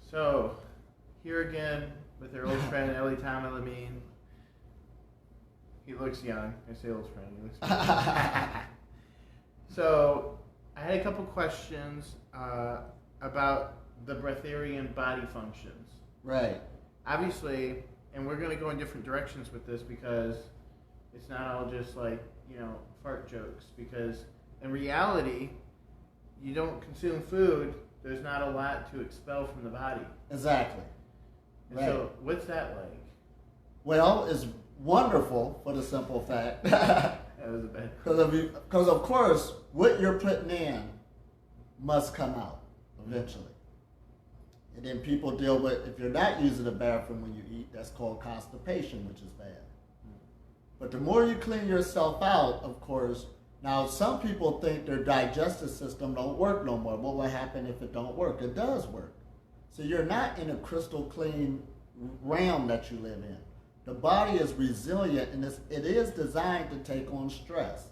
So, here again with our old friend Ellie Tom Lamine. He looks young. I say old friend. He looks young. So, I had a couple questions about the Breatharian body functions. Right. Obviously, and we're going to go in different directions with this because it's not all just like, fart jokes. Because in reality, you don't consume food, there's not a lot to expel from the body. Exactly. And Right. so, what's that like? Well, it's wonderful for the simple fact. That was a bad question. Because of course, what you're putting in must come out eventually. And then people deal with, if you're not using the bathroom when you eat, that's called constipation, which is bad. But the more you clean yourself out, of course, now some people think their digestive system don't work no more. What will happen if it don't work? It does work. So you're not in a crystal clean realm that you live in. The body is resilient and it is designed to take on stress.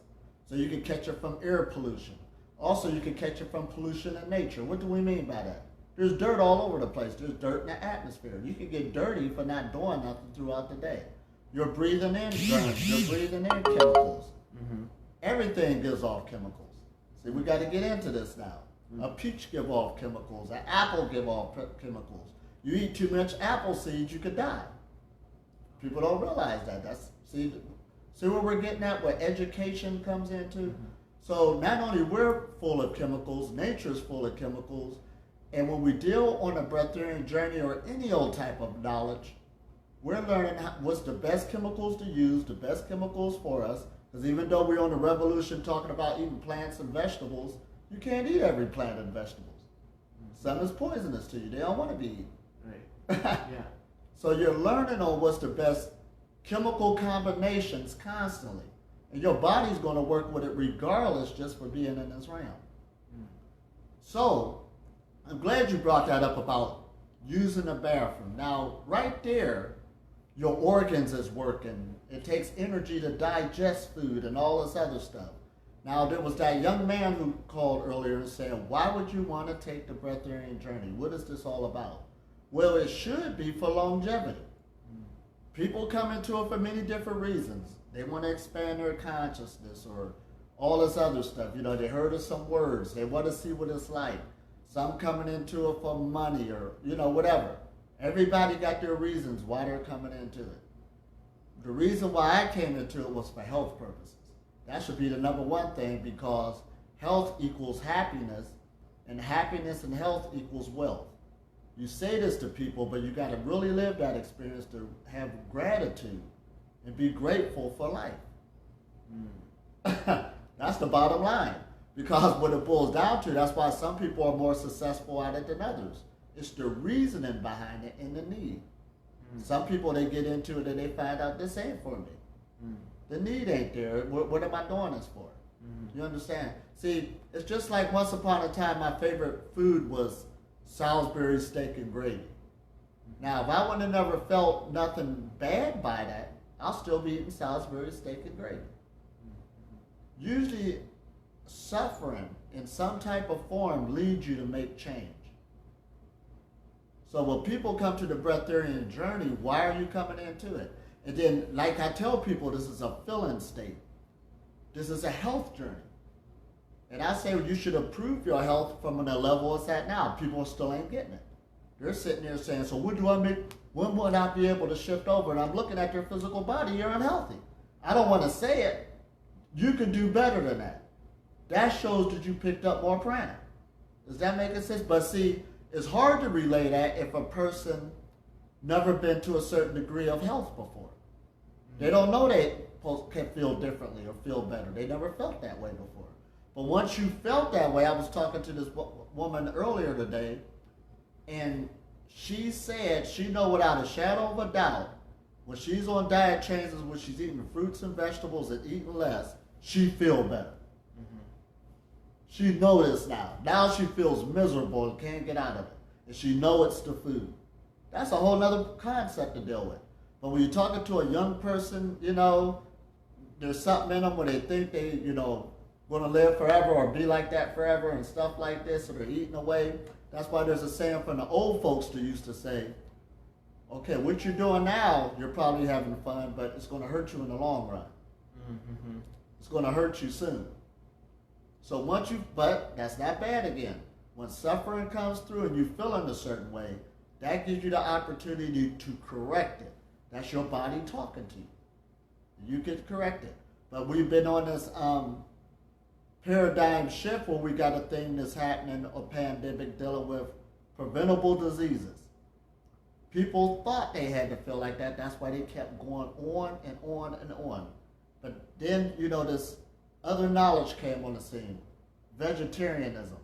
So you can catch it from air pollution. Also, you can catch it from pollution in nature. What do we mean by that? There's dirt all over the place. There's dirt in the atmosphere. You can get dirty for not doing nothing throughout the day. You're breathing in germs. You're breathing in chemicals. Mm-hmm. Everything gives off chemicals. See, we got to get into this now. A peach give off chemicals. An apple give off chemicals. You eat too much apple seeds, you could die. People don't realize that. See where we're getting at, where education comes into? Mm-hmm. So not only we're full of chemicals, nature's full of chemicals, and when we deal on a breatharian journey or any old type of knowledge, we're learning what's the best chemicals to use, the best chemicals for us, because even though we're on the revolution talking about eating plants and vegetables, you can't eat every plant and vegetables. Some is poisonous to you. They don't want to be eaten. Right. Yeah. So you're learning on what's the best chemical combinations constantly. And your body's going to work with it regardless just for being in this realm. So I'm glad you brought that up about using the bathroom. Now, right there, your organs is working. It takes energy to digest food and all this other stuff. Now, there was that young man who called earlier and said, why would you want to take the breatharian journey? What is this all about? Well, it should be for longevity. People come into it for many different reasons. They want to expand their consciousness or all this other stuff. They heard of some words. They want to see what it's like. Some coming into it for money or, whatever. Everybody got their reasons why they're coming into it. The reason why I came into it was for health purposes. That should be the number one thing because health equals happiness, and happiness and health equals wealth. You say this to people, but you got to really live that experience to have gratitude and be grateful for life. That's the bottom line. Because what it boils down to, that's why some people are more successful at it than others. It's the reasoning behind it and the need. Some people, they get into it and they find out this ain't for me. The need ain't there. What am I doing this for? You understand? See, it's just like once upon a time, my favorite food was Salisbury steak and gravy. Now, if I would have never felt nothing bad by that, I'll still be eating Salisbury steak and gravy. Usually, suffering in some type of form leads you to make change. So when people come to the breatharian journey, why are you coming into it? And then, like I tell people, this is a filling state. This is a health journey. And I say you should improve your health from the level it's at now. People still ain't getting it. They're sitting there saying, so when would I be able to shift over? And I'm looking at their physical body, you're unhealthy. I don't want to say it. You can do better than that. That shows that you picked up more prana. Does that make sense? But see, it's hard to relay that if a person never been to a certain degree of health before. They don't know they can feel differently or feel better. They never felt that way before. But once you felt that way, I was talking to this woman earlier today, and she said she know without a shadow of a doubt, when she's on diet changes, when she's eating fruits and vegetables and eating less, she feel better. She knows this now. Now she feels miserable and can't get out of it. And she knows it's the food. That's a whole other concept to deal with. But when you're talking to a young person, there's something in them where they think they, going to live forever or be like that forever and stuff like this, or they're eating away. That's why there's a saying from the old folks that used to say, okay, what you're doing now, you're probably having fun, but it's going to hurt you in the long run. Mm-hmm. It's going to hurt you soon. So but that's not bad again. When suffering comes through and you feel in a certain way, that gives you the opportunity to correct it. That's your body talking to you. You get corrected. But we've been on this paradigm shift where we got a thing that's happening, a pandemic dealing with preventable diseases. People thought they had to feel like that. That's why they kept going on and on and on. But then, this other knowledge came on the scene. Vegetarianism.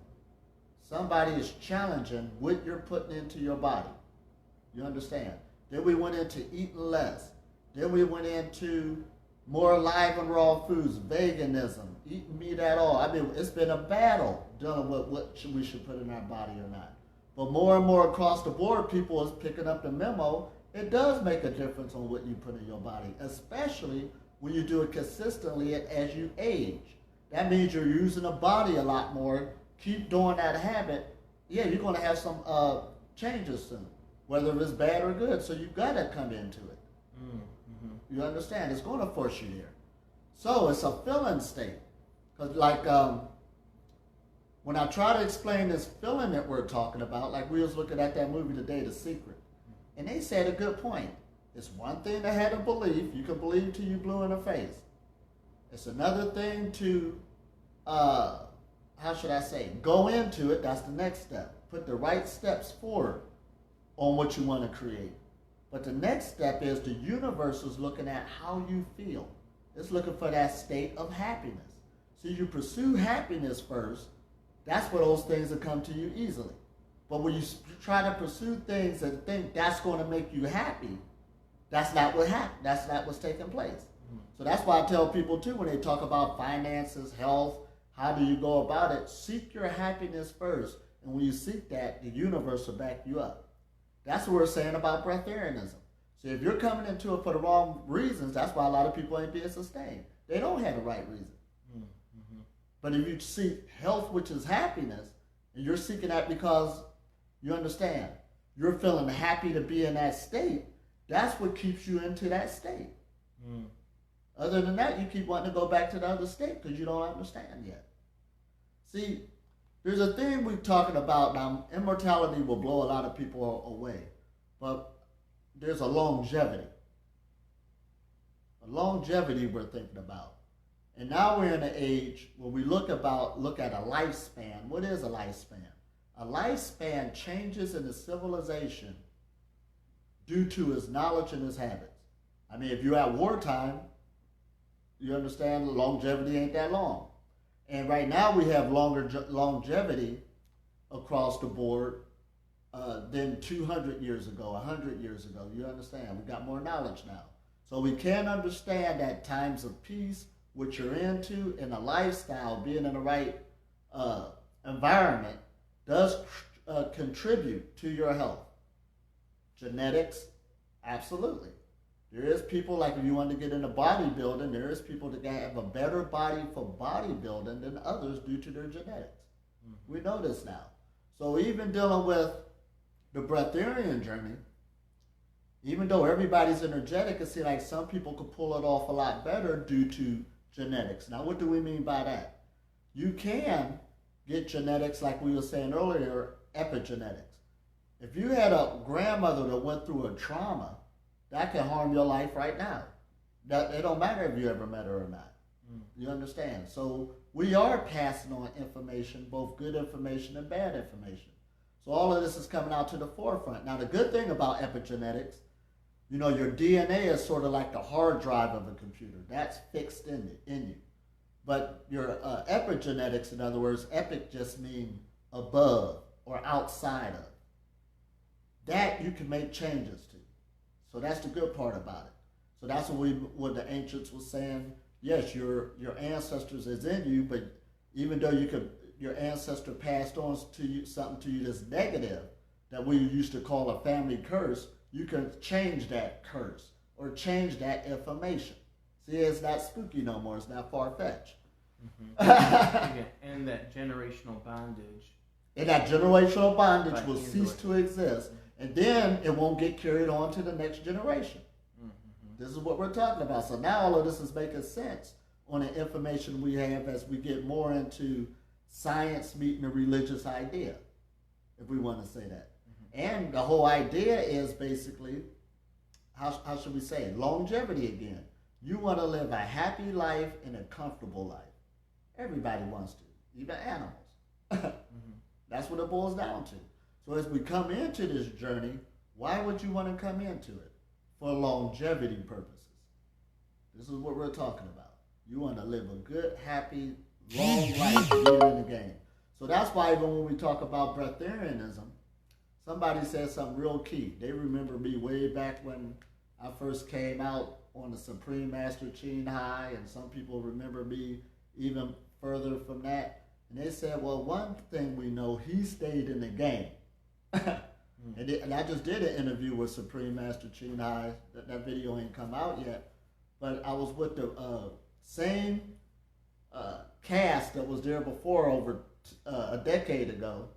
Somebody is challenging what you're putting into your body. You understand? Then we went into eating less. Then we went into more live and raw foods, veganism, eating meat at all. I mean, it's been a battle dealing with what we should put in our body or not. But more and more across the board, people is picking up the memo. It does make a difference on what you put in your body, especially when you do it consistently as you age. That means you're using the body a lot more. Keep doing that habit. Yeah, you're going to have some changes soon, whether it's bad or good. So you've got to come into it. Mm-hmm. You understand? It's going to force you there. So it's a feeling state. Because when I try to explain this feeling that we're talking about, like we was looking at that movie today, The Secret, and they said a good point. It's one thing to have a belief. You can believe till you blue in the face. It's another thing to, go into it. That's the next step. Put the right steps forward on what you want to create. But the next step is the universe is looking at how you feel. It's looking for that state of happiness. So you pursue happiness first. That's where those things will come to you easily. But when you try to pursue things and think that's going to make you happy, that's not what happened. That's not what's taking place. Mm-hmm. So that's why I tell people too, when they talk about finances, health, how do you go about it? Seek your happiness first. And when you seek that, the universe will back you up. That's what we're saying about breatharianism. So if you're coming into it for the wrong reasons, that's why a lot of people ain't being sustained. They don't have the right reason. Mm-hmm. But if you seek health, which is happiness, and you're seeking that because you understand, you're feeling happy to be in that state, that's what keeps you into that state. Mm. Other than that, you keep wanting to go back to the other state because you don't understand yet. See, there's a thing we're talking about now. Immortality will blow a lot of people away, but there's a longevity. A longevity we're thinking about. And now we're in an age where we look at a lifespan. What is a lifespan? A lifespan changes in the civilization due to its knowledge and its habits. I mean, if you're at wartime, you understand longevity ain't that long. And right now we have longer longevity across the board than 200 years ago, 100 years ago. You understand? We got more knowledge now. So we can understand that times of peace, what you're into, and a lifestyle, being in the right environment, does contribute to your health. Genetics, absolutely. There is people, like if you want to get into bodybuilding, there is people that have a better body for bodybuilding than others due to their genetics. Mm-hmm. We know this now. So even dealing with the breatharian journey, even though everybody's energetic, it seems like some people could pull it off a lot better due to genetics. Now, what do we mean by that? You can get genetics, like we were saying earlier, epigenetics. If you had a grandmother that went through a trauma, that can harm your life right now. It don't matter if you ever met her or not. You understand? So we are passing on information, both good information and bad information. So all of this is coming out to the forefront. Now, the good thing about epigenetics, your DNA is sort of like the hard drive of a computer. That's fixed in you. But your epigenetics, in other words, epic just means above or outside of. That you can make changes to. So that's the good part about it. So that's what the ancients were saying. Yes, your ancestors is in you, but even though your ancestor passed on to you something to you that's negative, that we used to call a family curse, you can change that curse or change that information. See, it's not spooky no more. It's not far-fetched. Again, and that generational bondage. And that generational bondage By will handling cease to exist, and then it won't get carried on to the next generation. Mm-hmm. This is what we're talking about. So now all of this is making sense on the information we have as we get more into science meeting a religious idea, if we want to say that. And the whole idea is basically, how should we say, longevity again. You want to live a happy life and a comfortable life. Everybody wants to, even animals. That's what it boils down to. So as we come into this journey, why would you want to come into it? For longevity purposes. This is what we're talking about. You want to live a good, happy, long life being in the game. So that's why even when we talk about breatharianism, somebody said something real key. They remember me way back when I first came out on the Supreme Master Chin High, and some people remember me even further from that. And they said, well, one thing we know, he stayed in the game. And I just did an interview with Supreme Master Chin High. That video ain't come out yet. But I was with the same cast that was there before over a decade ago.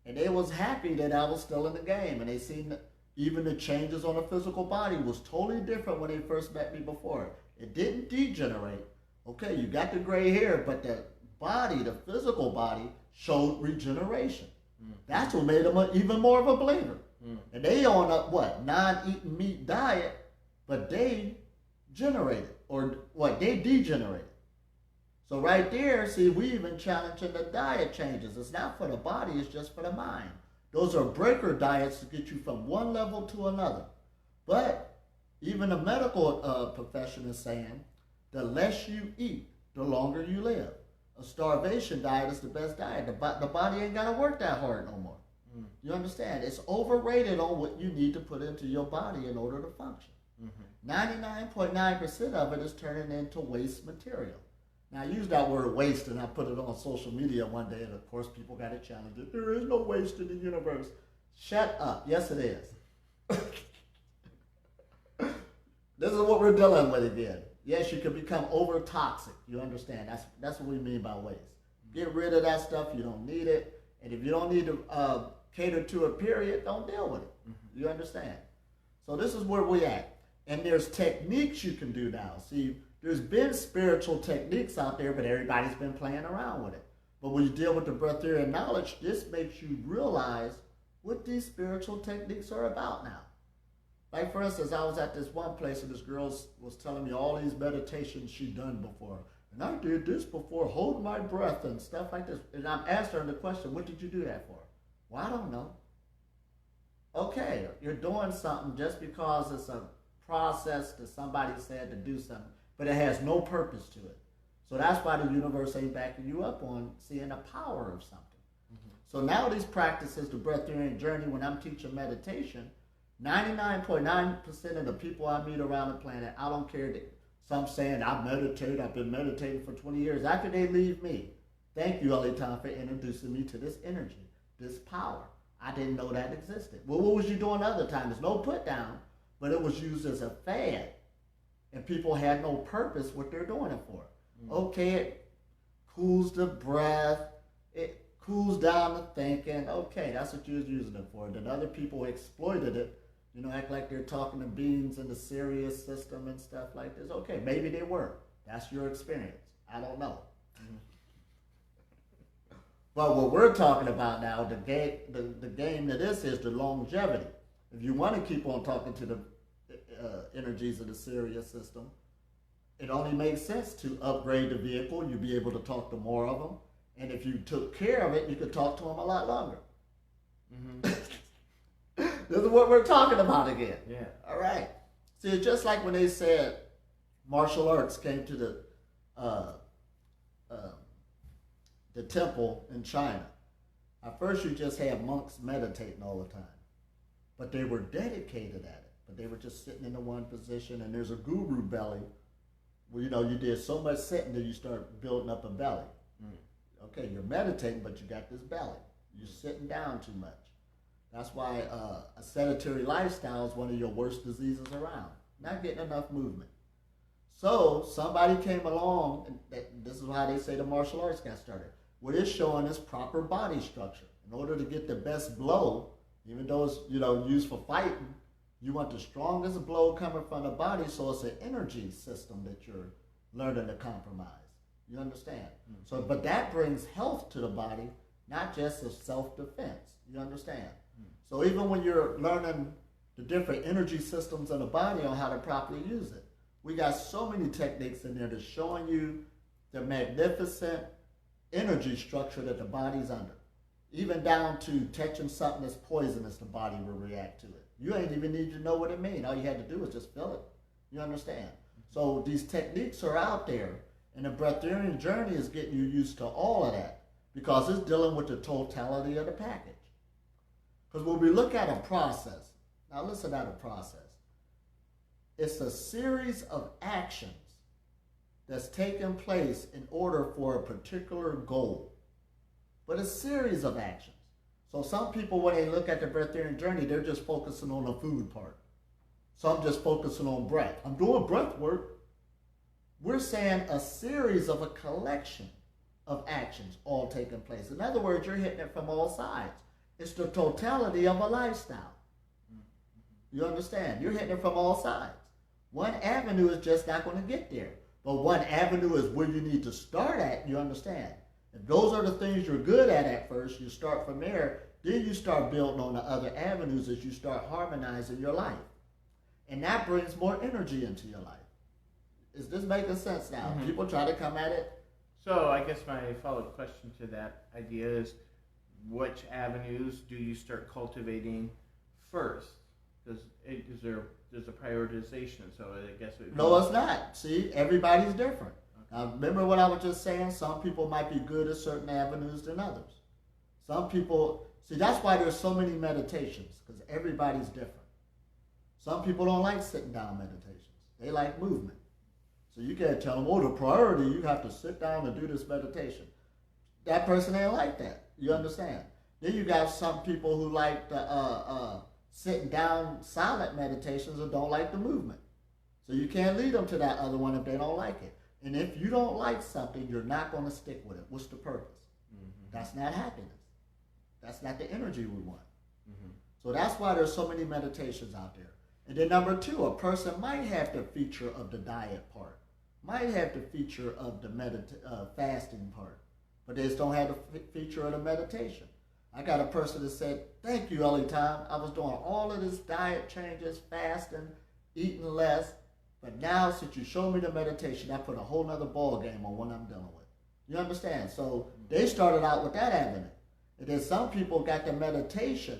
And they was happy that I was still in the game. And they seen even the changes on the physical body was totally different when they first met me before. It didn't degenerate. Okay, you got the gray hair, but the body, the physical body, showed regeneration. That's what made them even more of a believer. And they on a non-eating meat diet, but they generated, or they degenerated. So right there, see, we even challenging the diet changes. It's not for the body, it's just for the mind. Those are breaker diets to get you from one level to another. But even the medical profession is saying, the less you eat, the longer you live. A starvation diet is the best diet. The body ain't got to work that hard no more. You understand? It's overrated on what you need to put into your body in order to function. 99.9% of it is turning into waste material. Now, I use that word waste, and I put it on social media one day, and of course people got to challenge it. There is no waste in the universe. Shut up. Yes, it is. This is what we're dealing with again. Yes, you can become over-toxic. You understand? That's what we mean by waste. Get rid of that stuff. You don't need it. And if you don't need to cater to it, period, don't deal with it. You understand? So this is where we're at. And there's techniques you can do now. See, there's been spiritual techniques out there, but everybody's been playing around with it. But when you deal with the breatharian knowledge, this makes you realize what these spiritual techniques are about now. Like, for instance, I was at this one place and this girl was telling me all these meditations she'd done before. And I did this before, hold my breath and stuff like this. And I'm asking her the question, what did you do that for? Well, I don't know. Okay, you're doing something just because it's a process that somebody said to do something, but it has no purpose to it. So that's why the universe ain't backing you up on seeing the power of something. So now these practices, the breatharian journey, when I'm teaching meditation, 99.9% of the people I meet around the planet, I don't care that some saying I meditate, I've been meditating for 20 years. After they leave me, thank you, Ellie Tom, for introducing me to this energy, this power. I didn't know that existed. Well, what was you doing other times? There's no put down, but it was used as a fad. And people had no purpose what they're doing it for. Okay, it cools the breath, it cools down the thinking. Okay, that's what you was using it for. Then other people exploited it. You know, act like they're talking to beings in the Sirius system and stuff like this. Okay, maybe they were. That's your experience. I don't know. But what we're talking about now, the game that this is the longevity. If you want to keep on talking to the energies of the Sirius system, it only makes sense to upgrade the vehicle. You'll be able to talk to more of them. And if you took care of it, you could talk to them a lot longer. This is what we're talking about again. Yeah. All right. See, it's just like when they said martial arts came to the temple in China. At first, you just had monks meditating all the time. But they were dedicated at it. But they were just sitting in the one position, and there's a guru belly where, you know, you did so much sitting that you start building up a belly. Okay, you're meditating, but you got this belly. You're sitting down too much. That's why a sedentary lifestyle is one of your worst diseases around. Not getting enough movement. So somebody came along, and this is how they say the martial arts got started. What it's showing is proper body structure. In order to get the best blow, even though it's used for fighting, you want the strongest blow coming from the body, so it's an energy system that you're learning to compromise. You understand? Mm-hmm. So, but that brings health to the body, not just as self-defense. You understand? Mm-hmm. So even when you're learning the different energy systems in the body on how to properly use it, we got so many techniques in there that's showing you the magnificent energy structure that the body's under. Even down to touching something that's poisonous, the body will react to it. You ain't even need to know what it means. All you had to do was just feel it. You understand? So these techniques are out there, and the Breatharian journey is getting you used to all of that because it's dealing with the totality of the package. Because when we look at a process, now listen at a process. It's a series of actions that's taking place in order for a particular goal. But a series of actions. So some people, when they look at the Breatharian journey, they're just focusing on the food part. Some just focusing on breath. I'm doing breath work. We're saying a series of a collection of actions all taking place. In other words, you're hitting it from all sides. It's the totality of a lifestyle. You understand? You're hitting it from all sides. One avenue is just not going to get there. But one avenue is where you need to start at, you understand? If those are the things you're good at first, you start from there, then you start building on the other avenues as you start harmonizing your life. And that brings more energy into your life. Is this making sense now? Mm-hmm. People try to come at it. So I guess my follow-up question to that idea is, which avenues do you start cultivating first? There's a prioritization, so I guess No, it's not. See, everybody's different. Now, remember what I was just saying? Some people might be good at certain avenues than others. Some people, see, that's why there's so many meditations, because everybody's different. Some people don't like sitting down meditations. They like movement. So you can't tell them, the priority, you have to sit down and do this meditation. That person ain't like that. You understand? Then you got some people who like the sitting down silent meditations and don't like the movement. So you can't lead them to that other one if they don't like it. And if you don't like something, you're not going to stick with it. What's the purpose? Mm-hmm. That's not happiness. That's not the energy we want. Mm-hmm. So that's why there's so many meditations out there. And then number two, a person might have the feature of the diet part, might have the feature of the fasting part, but they just don't have the feature of the meditation. I got a person that said, thank you, Ellie Time. I was doing all of this diet changes, fasting, eating less. But now, since you showed me the meditation, I put a whole nother ball game on what I'm dealing with. You understand? So they started out with that avenue. And then some people got the meditation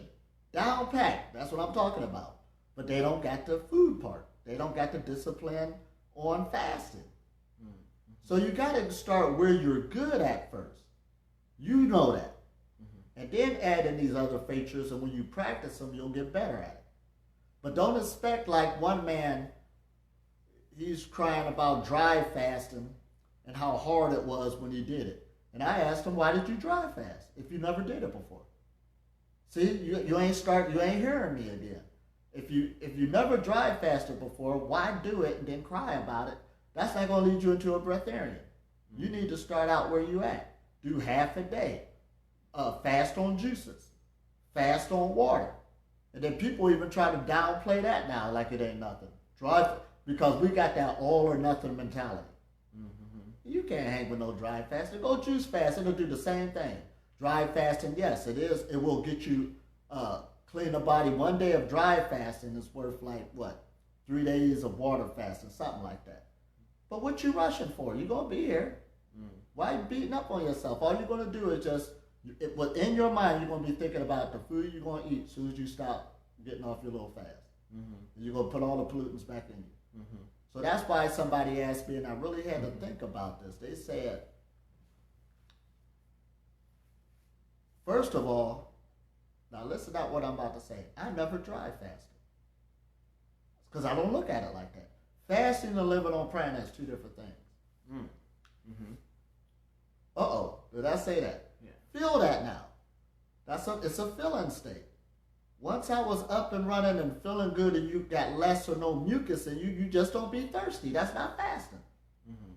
down packed. That's what I'm talking about. But they don't got the food part. They don't got the discipline on fasting. Mm-hmm. So you got to start where you're good at first. You know that. Mm-hmm. And then add in these other features, and when you practice them, you'll get better at it. But don't expect like one man, he's crying about dry fasting and how hard it was when he did it. And I asked him, why did you dry fast if you never did it before? See, you ain't hearing me again. If you never dry fasted before, why do it and then cry about it? That's not going to lead you into a breatharian. You need to start out where you at. Do half a day. Fast on juices. Fast on water. And then people even try to downplay that now like it ain't nothing. Because we got that all or nothing mentality. Mm-hmm. You can't hang with no dry fasting. Go juice fast. It'll do the same thing. Dry fasting, yes, it is. It will get you clean the body. 1 day of dry fasting is worth 3 days of water fasting, something like that. But what you rushing for? You're going to be here. Why are you beating up on yourself? All you're going to do is just, in your mind, you're going to be thinking about the food you're going to eat as soon as you stop getting off your little fast. Mm-hmm. And you're going to put all the pollutants back in you. Mm-hmm. So that's why somebody asked me, and I really had to think about this. They said, first of all, now listen to what I'm about to say. I never dry fasted. Because I don't look at it like that. Fasting and living on prana is two different things. Mm-hmm. Uh-oh, did I say that? Yeah. Feel that now. It's a feeling state. Once I was up and running and feeling good and you got less or no mucus in you, you just don't be thirsty. That's not fasting. Mm-hmm.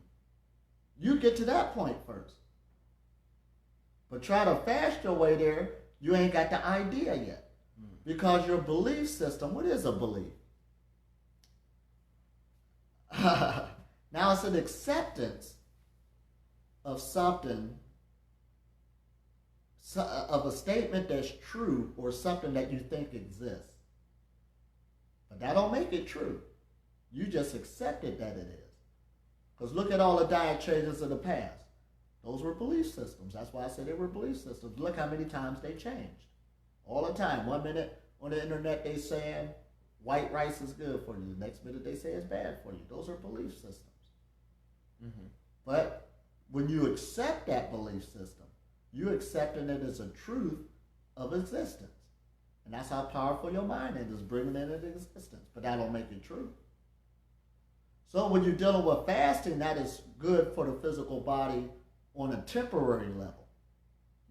You get to that point first. But try to fast your way there, you ain't got the idea yet. Mm-hmm. Because your belief system, what is a belief? Now it's an acceptance of something, of a statement that's true or something that you think exists. But that don't make it true. You just accepted that it is. Because look at all the diet changes of the past. Those were belief systems. That's why I said they were belief systems. Look how many times they changed. All the time. 1 minute on the internet they saying white rice is good for you. The next minute they say it's bad for you. Those are belief systems. Mm-hmm. But when you accept that belief system, you're accepting it as a truth of existence. And that's how powerful your mind is bringing it into existence. But that don't make it true. So when you're dealing with fasting, that is good for the physical body on a temporary level.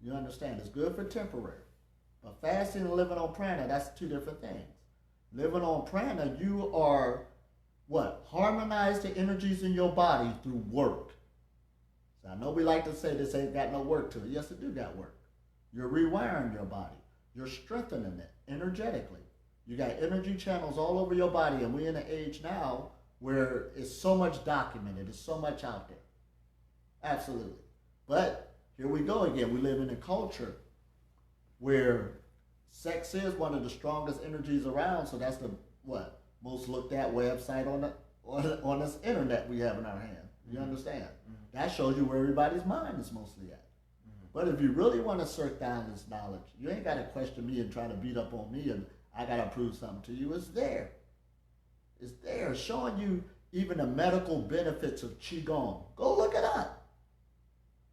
You understand? It's good for temporary. But fasting and living on prana, that's two different things. Living on prana, you are, what? Harmonize the energies in your body through work. So I know we like to say this ain't got no work to it. Yes, it do got work. You're rewiring your body. You're strengthening it energetically. You got energy channels all over your body, and we're in an age now where it's so much documented. It's so much out there. Absolutely. But here we go again. We live in a culture where sex is one of the strongest energies around. So that's the most looked at website on this internet we have in our hand. You understand? Mm-hmm. That shows you where everybody's mind is mostly at. Mm-hmm. But if you really want to search down this knowledge, you ain't got to question me and try to beat up on me and I got to prove something to you. It's there. It's there, showing you even the medical benefits of Qigong. Go look it up.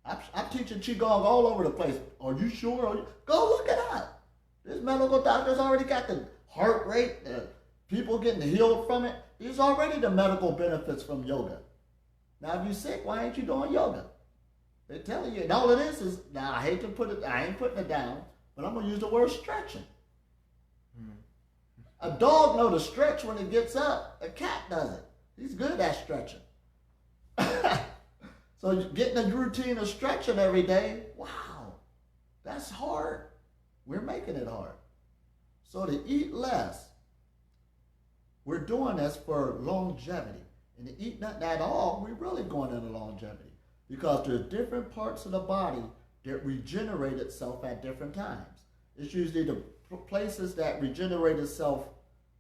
I'm teaching Qigong all over the place. Are you sure? Go look it up. This medical doctor's already got the heart rate, the people getting healed from it. There's already the medical benefits from yoga. Now, if you're sick, why ain't you doing yoga? They're telling you, and all it is, now I hate to put it, I ain't putting it down, but I'm going to use the word stretching. A dog knows to stretch when it gets up. A cat doesn't. He's good at stretching. So getting a routine of stretching every day, wow, that's hard. We're making it hard. So to eat less, we're doing this for longevity. And to eat nothing at all, we're really going into longevity. Because there's different parts of the body that regenerate itself at different times. It's usually the places that regenerate itself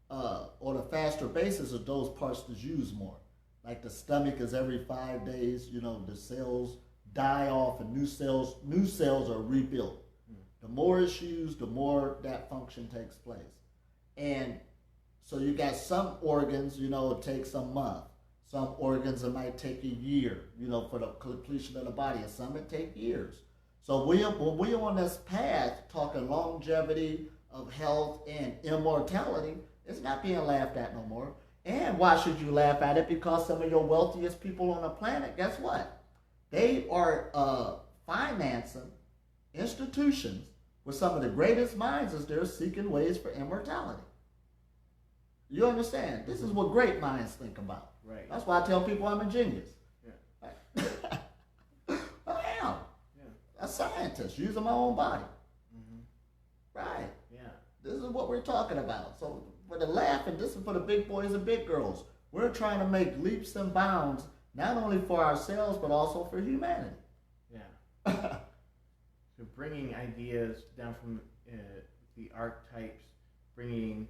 on a faster basis are those parts that's used more. Like the stomach is every 5 days, the cells die off and new cells are rebuilt. The more it's used, the more that function takes place. And so you got some organs, it takes a month. Some organs, it might take a year, for the completion of the body. And some it take years. So when we're on this path talking longevity of health and immortality, it's not being laughed at no more. And why should you laugh at it? Because some of your wealthiest people on the planet, guess what? They are financing institutions with some of the greatest minds as they're seeking ways for immortality. You understand? This is what great minds think about. Right. That's why I tell people I'm a genius. Yeah. I am. Yeah. A scientist using my own body. Mm-hmm. Right. Yeah. This is what we're talking about. So for the laughing, this is for the big boys and big girls. We're trying to make leaps and bounds, not only for ourselves, but also for humanity. Yeah. So bringing ideas down from the archetypes, bringing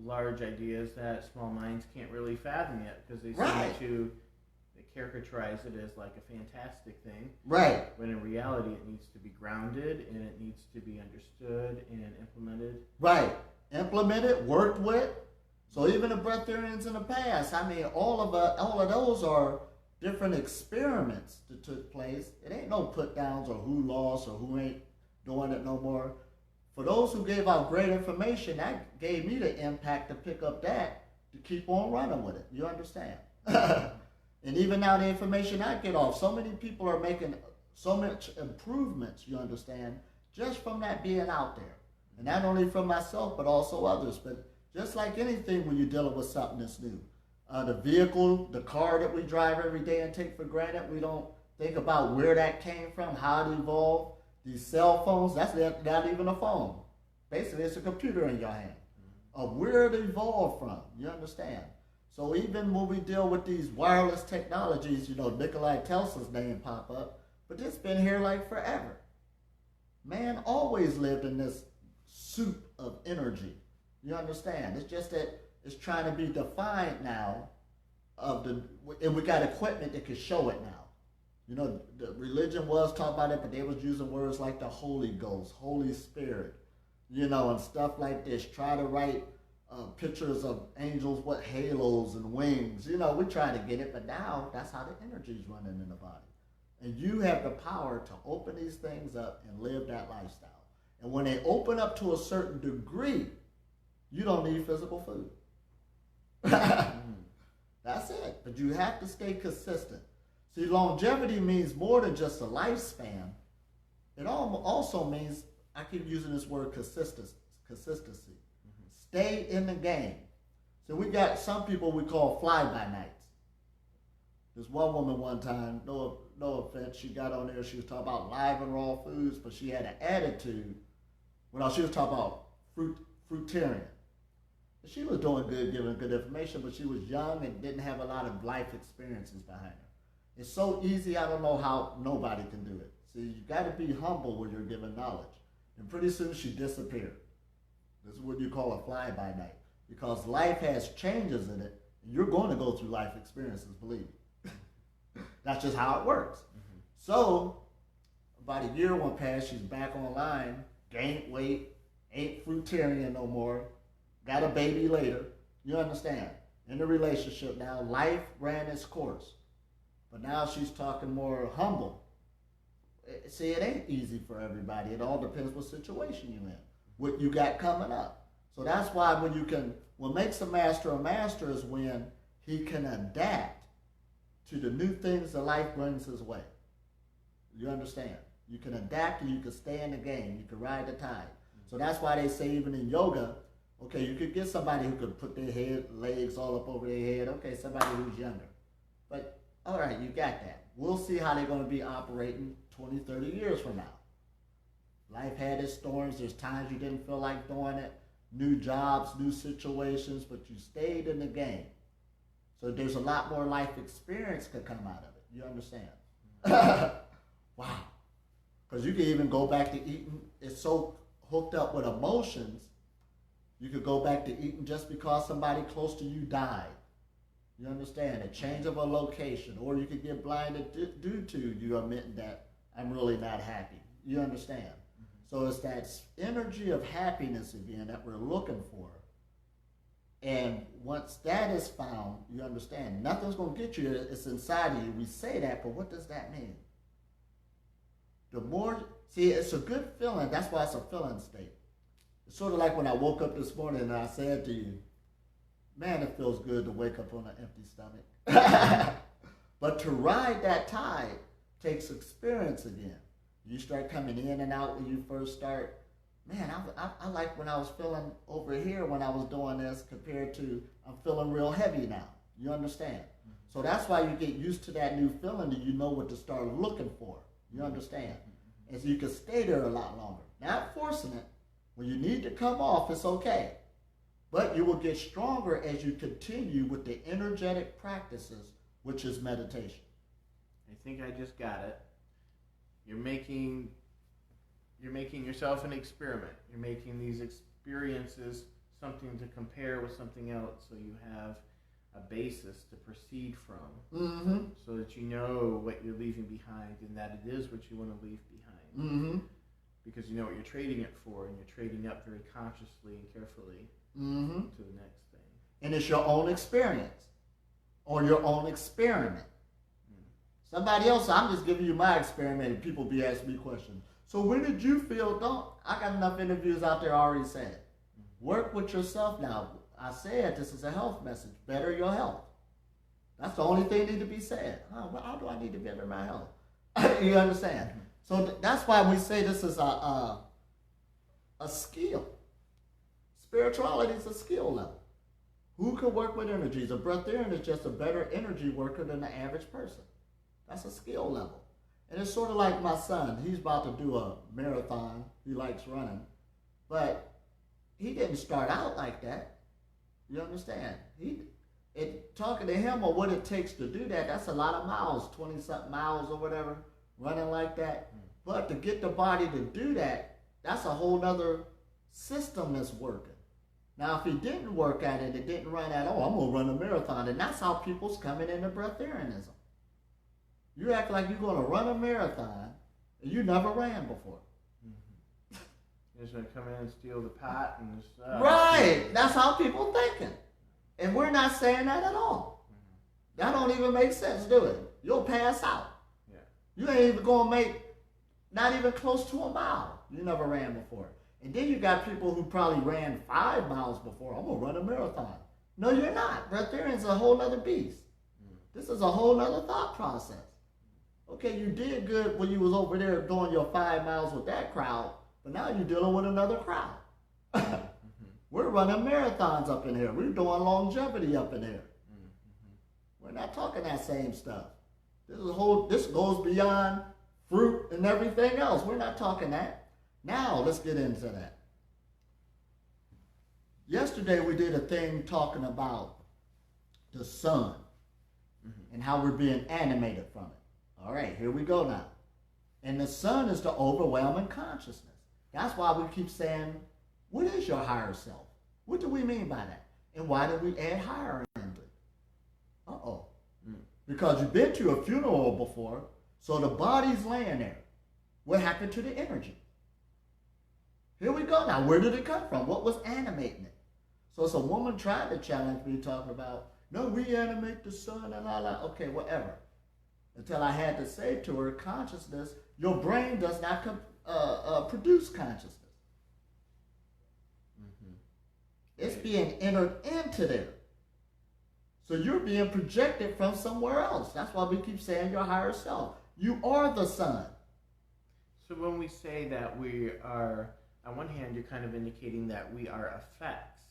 large ideas that small minds can't really fathom yet because they seem they caricaturize it as like a fantastic thing. Right. When in reality it needs to be grounded and it needs to be understood and implemented. Right. Implemented, worked with. So even the Breatharians in the past, all of those are different experiments that took place. It ain't no put downs or who lost or who ain't doing it no more. For those who gave out great information, that gave me the impact to pick up that to keep on running with it. You understand? And even now the information I get off, so many people are making so much improvements, you understand, just from that being out there. And not only for myself, but also others. But just like anything when you're dealing with something that's new. The vehicle, the car that we drive every day and take for granted, we don't think about where that came from, how it evolved. These cell phones, that's not even a phone. Basically, it's a computer in your hand. Of where it evolved from, you understand? So even when we deal with these wireless technologies, Nikola Tesla's name pop up, but it's been here like forever. Man always lived in this soup of energy. You understand? It's just that it's trying to be defined now and we got equipment that can show it now. The religion was talking about it, but they was using words like the Holy Ghost, Holy Spirit, and stuff like this. Try to write pictures of angels with halos and wings. We try to get it, but now that's how the energy's running in the body. And you have the power to open these things up and live that lifestyle. And when they open up to a certain degree, you don't need physical food. That's it. But you have to stay consistent. See, longevity means more than just a lifespan. It also means, I keep using this word consistency. Stay in the game. So we got some people we call fly-by-nights. There's one woman one time, no offense, she got on there, she was talking about live and raw foods, but she had an attitude. Well, she was talking about fruitarian. She was doing good, giving good information, but she was young and didn't have a lot of life experiences behind her. It's so easy, I don't know how nobody can do it. See, you got to be humble when you're given knowledge. And pretty soon she disappeared. This is what you call a fly-by-night. Because life has changes in it, and you're going to go through life experiences, believe me. That's just how it works. Mm-hmm. So, about a year went past, she's back online, gained weight, ain't fruitarian no more, got a baby later. You understand? In the relationship now, life ran its course. But now she's talking more humble. See, it ain't easy for everybody. It all depends what situation you're in, what you got coming up. So that's why what makes a master is when he can adapt to the new things that life brings his way. You understand? You can adapt and you can stay in the game. You can ride the tide. So that's why they say even in yoga, okay, you could get somebody who could put their legs all up over their head. Okay, somebody who's younger. But, all right, you got that. We'll see how they're going to be operating 20, 30 years from now. Life had its storms. There's times you didn't feel like doing it. New jobs, new situations, but you stayed in the game. So there's a lot more life experience could come out of it. You understand? Wow. Because you can even go back to eating. It's so hooked up with emotions. You could go back to eating just because somebody close to you died. You understand? A change of a location. Or you could get blinded due to you admitting that I'm really not happy. You understand? Mm-hmm. So it's that energy of happiness again that we're looking for. And once that is found, you understand, nothing's going to get you. It's inside of you. We say that, but what does that mean? It's a good feeling. That's why it's a feeling state. It's sort of like when I woke up this morning and I said to you, man, it feels good to wake up on an empty stomach. But to ride that tide takes experience again. You start coming in and out when you first start. Man, I like when I was feeling over here when I was doing this compared to I'm feeling real heavy now. You understand? Mm-hmm. So that's why you get used to that new feeling and you know what to start looking for. You understand? Mm-hmm. And so you can stay there a lot longer. Not forcing it. When you need to come off, it's okay. But you will get stronger as you continue with the energetic practices, which is meditation. I think I just got it. You're making yourself an experiment. You're making these experiences something to compare with something else so you have a basis to proceed from. Mm-hmm. So that you know what you're leaving behind and that it is what you want to leave behind. Mm-hmm. Because you know what you're trading it for and you're trading up very consciously and carefully mm-hmm. to the next thing. And it's your own experience or your own experiment. Somebody else, I'm just giving you my experiment and people be asking me questions. So when did you feel, I got enough interviews out there already said. Work with yourself now. I said this is a health message. Better your health. That's the only thing that need to be said. Well, how do I need to better my health? You understand? So that's why we say this is a a skill. Spirituality is a skill level. Who can work with energies? A breatharian is just a better energy worker than the average person. That's a skill level. And it's sort of like my son. He's about to do a marathon. He likes running. But he didn't start out like that. You understand? Talking to him or what it takes to do that, that's a lot of miles, 20-something miles or whatever, running like that. But to get the body to do that, that's a whole nother system that's working. Now, if he didn't work at it, it didn't run at all, I'm going to run a marathon. And that's how people's coming into breatharianism. You act like you're going to run a marathon and you never ran before. You're just going to come in and steal the pot and just... Right. That's how people thinking. And we're not saying that at all. That don't even make sense, do it? You'll pass out. Yeah. You ain't even going to make not even close to a mile. You never ran before. And then you got people who probably ran 5 miles before. I'm going to run a marathon. No, you're not. Breatharian's a whole other beast. This is a whole other thought process. Okay, you did good when you was over there doing your 5 miles with that crowd, but now you're dealing with another crowd. We're running marathons up in here. We're doing longevity up in here. We're not talking that same stuff. This goes beyond fruit and everything else. We're not talking that. Now, let's get into that. Yesterday, we did a thing talking about the sun and how we're being animated from it. All right, here we go now. And the sun is the overwhelming consciousness. That's why we keep saying, what is your higher self? What do we mean by that? And why did we add higher into it? Uh-oh. Because you've been to a funeral before, so the body's laying there. What happened to the energy? Here we go now. Where did it come from? What was animating it? So some woman tried to challenge me talking about, no, we animate the sun and all that. Okay, whatever. Until I had to say to her, consciousness, your brain does not produce consciousness. It's being entered into there. So you're being projected from somewhere else. That's why we keep saying your higher self. You are the sun. So when we say that we are, on one hand, you're kind of indicating that we are effects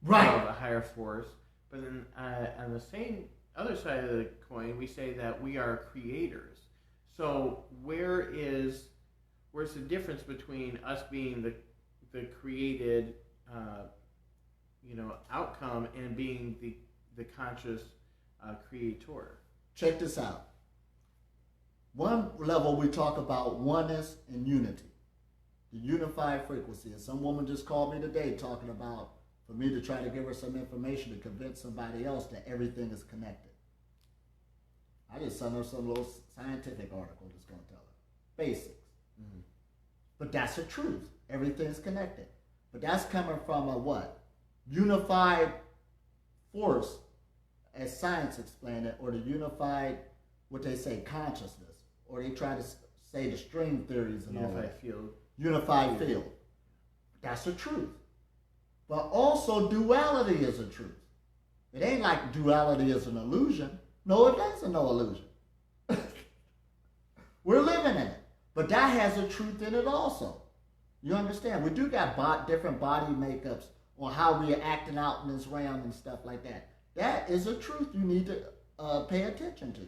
of a higher force. But then on the same other side of the coin, we say that we are creators. So where's the difference between us being the created outcome and being the conscious creator? Check this out. One level we talk about oneness and unity, the unified frequency. And some woman just called me today talking about for me to try to give her some information to convince somebody else that everything is connected. I just sent her some little scientific article that's going to tell her basics. But that's the truth. Everything's connected. But that's coming from a what? Unified force, as science explained it, or the unified, what they say, consciousness, or they try to say the string theories and all that. Unified field. That's the truth. But also duality is a truth. It ain't like duality is an illusion. No, it isn't no illusion. We're living in it. But that has a truth in it also. You understand? We do got different body makeups on how we are acting out in this realm and stuff like that. That is a truth you need to pay attention to.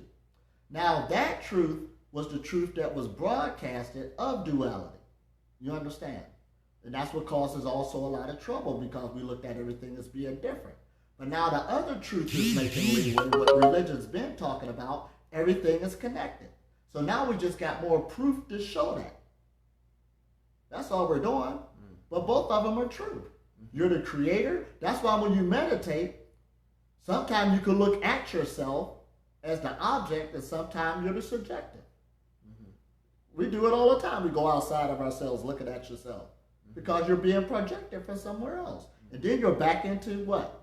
Now, that truth was the truth that was broadcasted of duality. You understand? And that's what causes also a lot of trouble because we looked at everything as being different. But now the other truth is making leeway, what religion's been talking about, everything is connected. So now we just got more proof to show that. That's all we're doing. But both of them are true. You're the creator. That's why when you meditate, sometimes you can look at yourself as the object and sometimes you're the subjective. We do it all the time. We go outside of ourselves looking at yourself because you're being projected from somewhere else. And then you're back into what?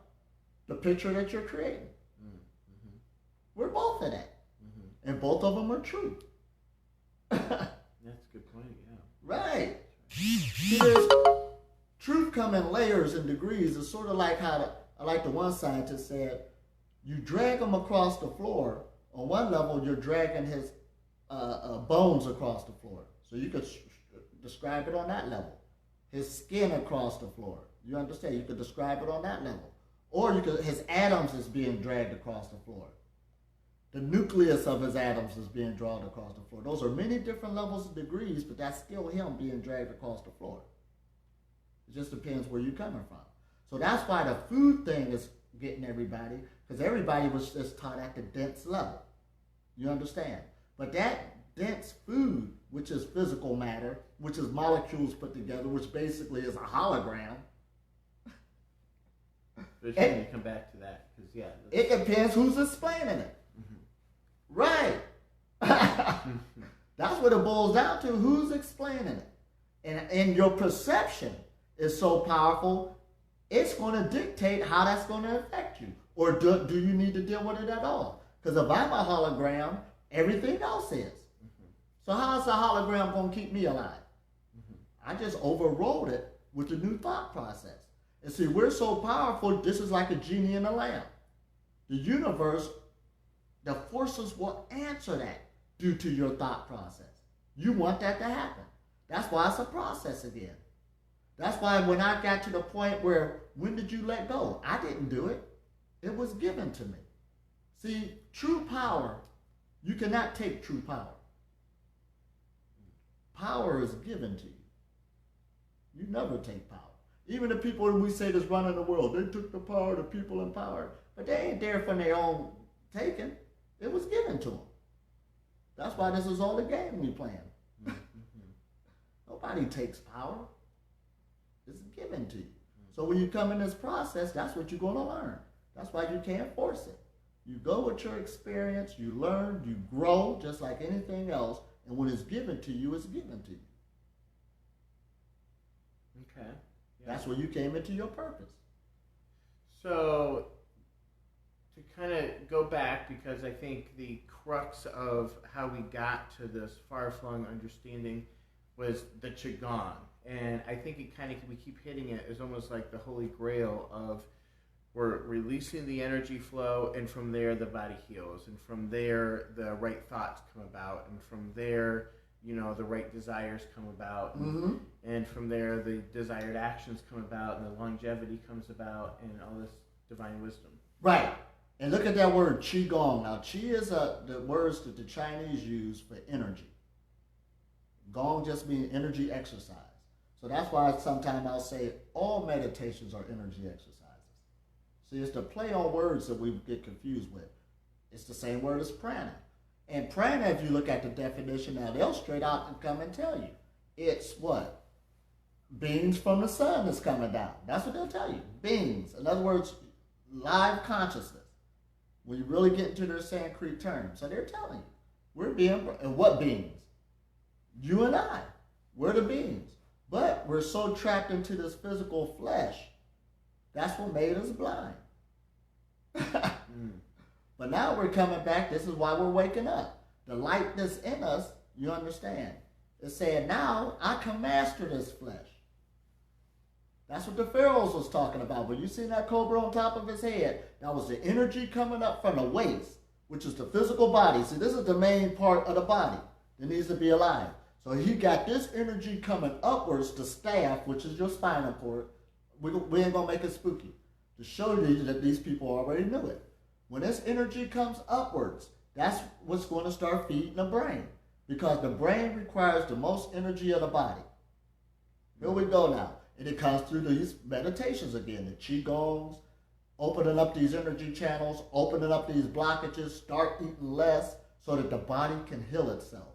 The picture that you're creating. We're both of that. And both of them are true. That's a good point, yeah. Right. See, there's truth come in layers and degrees. It's sort of like like the one scientist said, you drag him across the floor. On one level, you're dragging his bones across the floor. So you could describe it on that level. his skin across the floor. You understand? You could describe it on that level. Or his atoms is being dragged across the floor. The nucleus of his atoms is being dragged across the floor. Those are many different levels of degrees, but that's still him being dragged across the floor. It just depends where you're coming from. So that's why the food thing is getting everybody, because everybody was just taught at the dense level. You understand? But that dense food, which is physical matter, which is molecules put together, which basically is a hologram. But when you come back to that, because it depends who's explaining it. Mm-hmm. Right. That's what it boils down to. Who's explaining it? And your perception is so powerful, it's going to dictate how that's going to affect you. Or do you need to deal with it at all? Because if I'm a hologram, everything else is. Mm-hmm. So how is the hologram going to keep me alive? Mm-hmm. I just overrode it with the new thought process. And see, we're so powerful, this is like a genie in a lamp. The universe, the forces will answer that due to your thought process. You want that to happen. That's why it's a process again. That's why when I got to the point where, when did you let go? I didn't do it. It was given to me. See, true power, you cannot take true power. Power is given to you. You never take power. Even the people we say that's running the world, they took the power, the people in power, but they ain't there from their own taking. It was given to them. That's why this is all the game we playing. Mm-hmm. Nobody takes power. It's given to you. So when you come in this process, that's what you're going to learn. That's why you can't force it. You go with your experience, you learn, you grow, just like anything else, and when it's given to you, it's given to you. Okay. Yeah. That's where you came into your purpose. So, to kind of go back, because I think the crux of how we got to this far-flung understanding was the Qigong. And I think it kind of, we keep hitting it as almost like the holy grail of we're releasing the energy flow, and from there the body heals, and from there the right thoughts come about, and from there, you know, the right desires come about, mm-hmm. and from there the desired actions come about, and the longevity comes about, and all this divine wisdom. Right. And look at that word, Qigong. Now, Qi is the words that the Chinese use for energy. Gong just means energy exercise. So that's why sometimes I'll say all meditations are energy exercises. See, it's the play on words that we get confused with. It's the same word as prana. And prana, if you look at the definition now, they'll straight out and come and tell you. It's what? Beings from the sun is coming down. That's what they'll tell you. Beings. In other words, live consciousness. When you really get into their Sanskrit terms. So they're telling you. We're being, and what beings? You and I. We're the beings. But we're so trapped into this physical flesh. That's what made us blind. But now we're coming back. This is why we're waking up. The light that's in us, you understand, is saying, now I can master this flesh. That's what the pharaohs was talking about. When you see that cobra on top of his head, that was the energy coming up from the waist, which is the physical body. See, this is the main part of the body that needs to be alive. So he got this energy coming upwards to staff, which is your spinal cord. We ain't going to make it spooky. To show you that these people already knew it. When this energy comes upwards, that's what's going to start feeding the brain. Because the brain requires the most energy of the body. Here we go now. And it comes through these meditations again. The Qigongs, opening up these energy channels, opening up these blockages, start eating less so that the body can heal itself.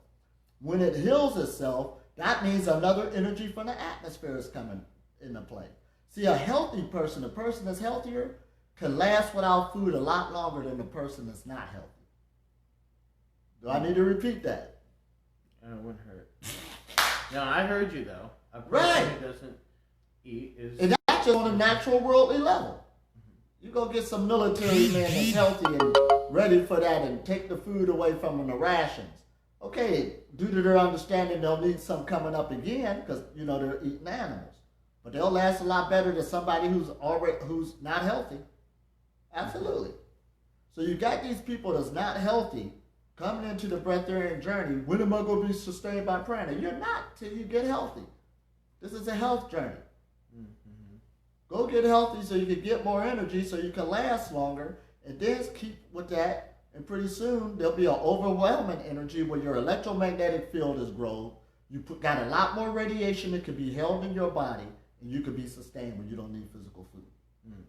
When it heals itself, that means another energy from the atmosphere is coming into play. See, a healthy person, a person that's healthier, can last without food a lot longer than the person that's not healthy. Do I need to repeat that? It wouldn't hurt. No, I heard you though. A person right. who doesn't eat is... And that's just on a natural worldly level. You go get some military man that's healthy and ready for that and take the food away from them, the rations. Okay, due to their understanding, they'll need some coming up again because, you know, they're eating animals. But they'll last a lot better than somebody who's not healthy. Absolutely. So you got these people that's not healthy coming into the breatharian journey. When am I going to be sustained by prana? You're not till you get healthy. This is a health journey. Mm-hmm. Go get healthy so you can get more energy so you can last longer, and then keep with that, and pretty soon there'll be an overwhelming energy where your electromagnetic field is grown. Got a lot more radiation that can be held in your body, and you can be sustained when you don't need physical food. Mm.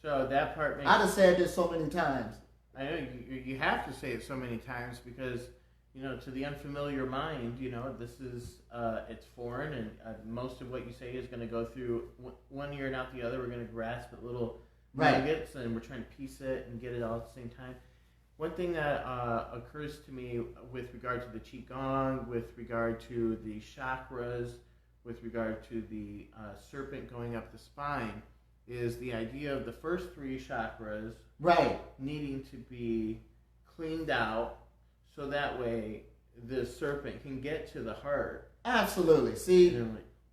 So that part makes... I've just said this so many times. I know you have to say it so many times because, to the unfamiliar mind, this is, it's foreign, and most of what you say is going to go through one ear and out the other. We're going to grasp at little nuggets, and we're trying to piece it and get it all at the same time. One thing that occurs to me with regard to the Qigong, with regard to the chakras, with regard to the serpent going up the spine, is the idea of the first three chakras needing to be cleaned out so that way the serpent can get to the heart. Absolutely. See,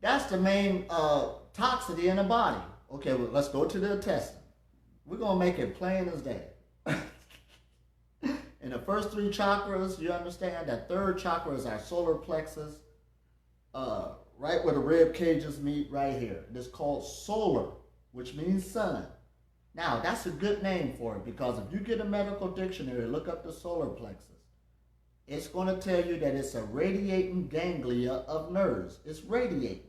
that's the main toxicity in the body. Okay, well, let's go to the intestine. We're going to make it plain as day. In the first three chakras, you understand that third chakra is our solar plexus, right where the rib cages meet right here. It's called solar, which means sun. Now, that's a good name for it because if you get a medical dictionary, look up the solar plexus, it's going to tell you that it's a radiating ganglia of nerves. It's radiating.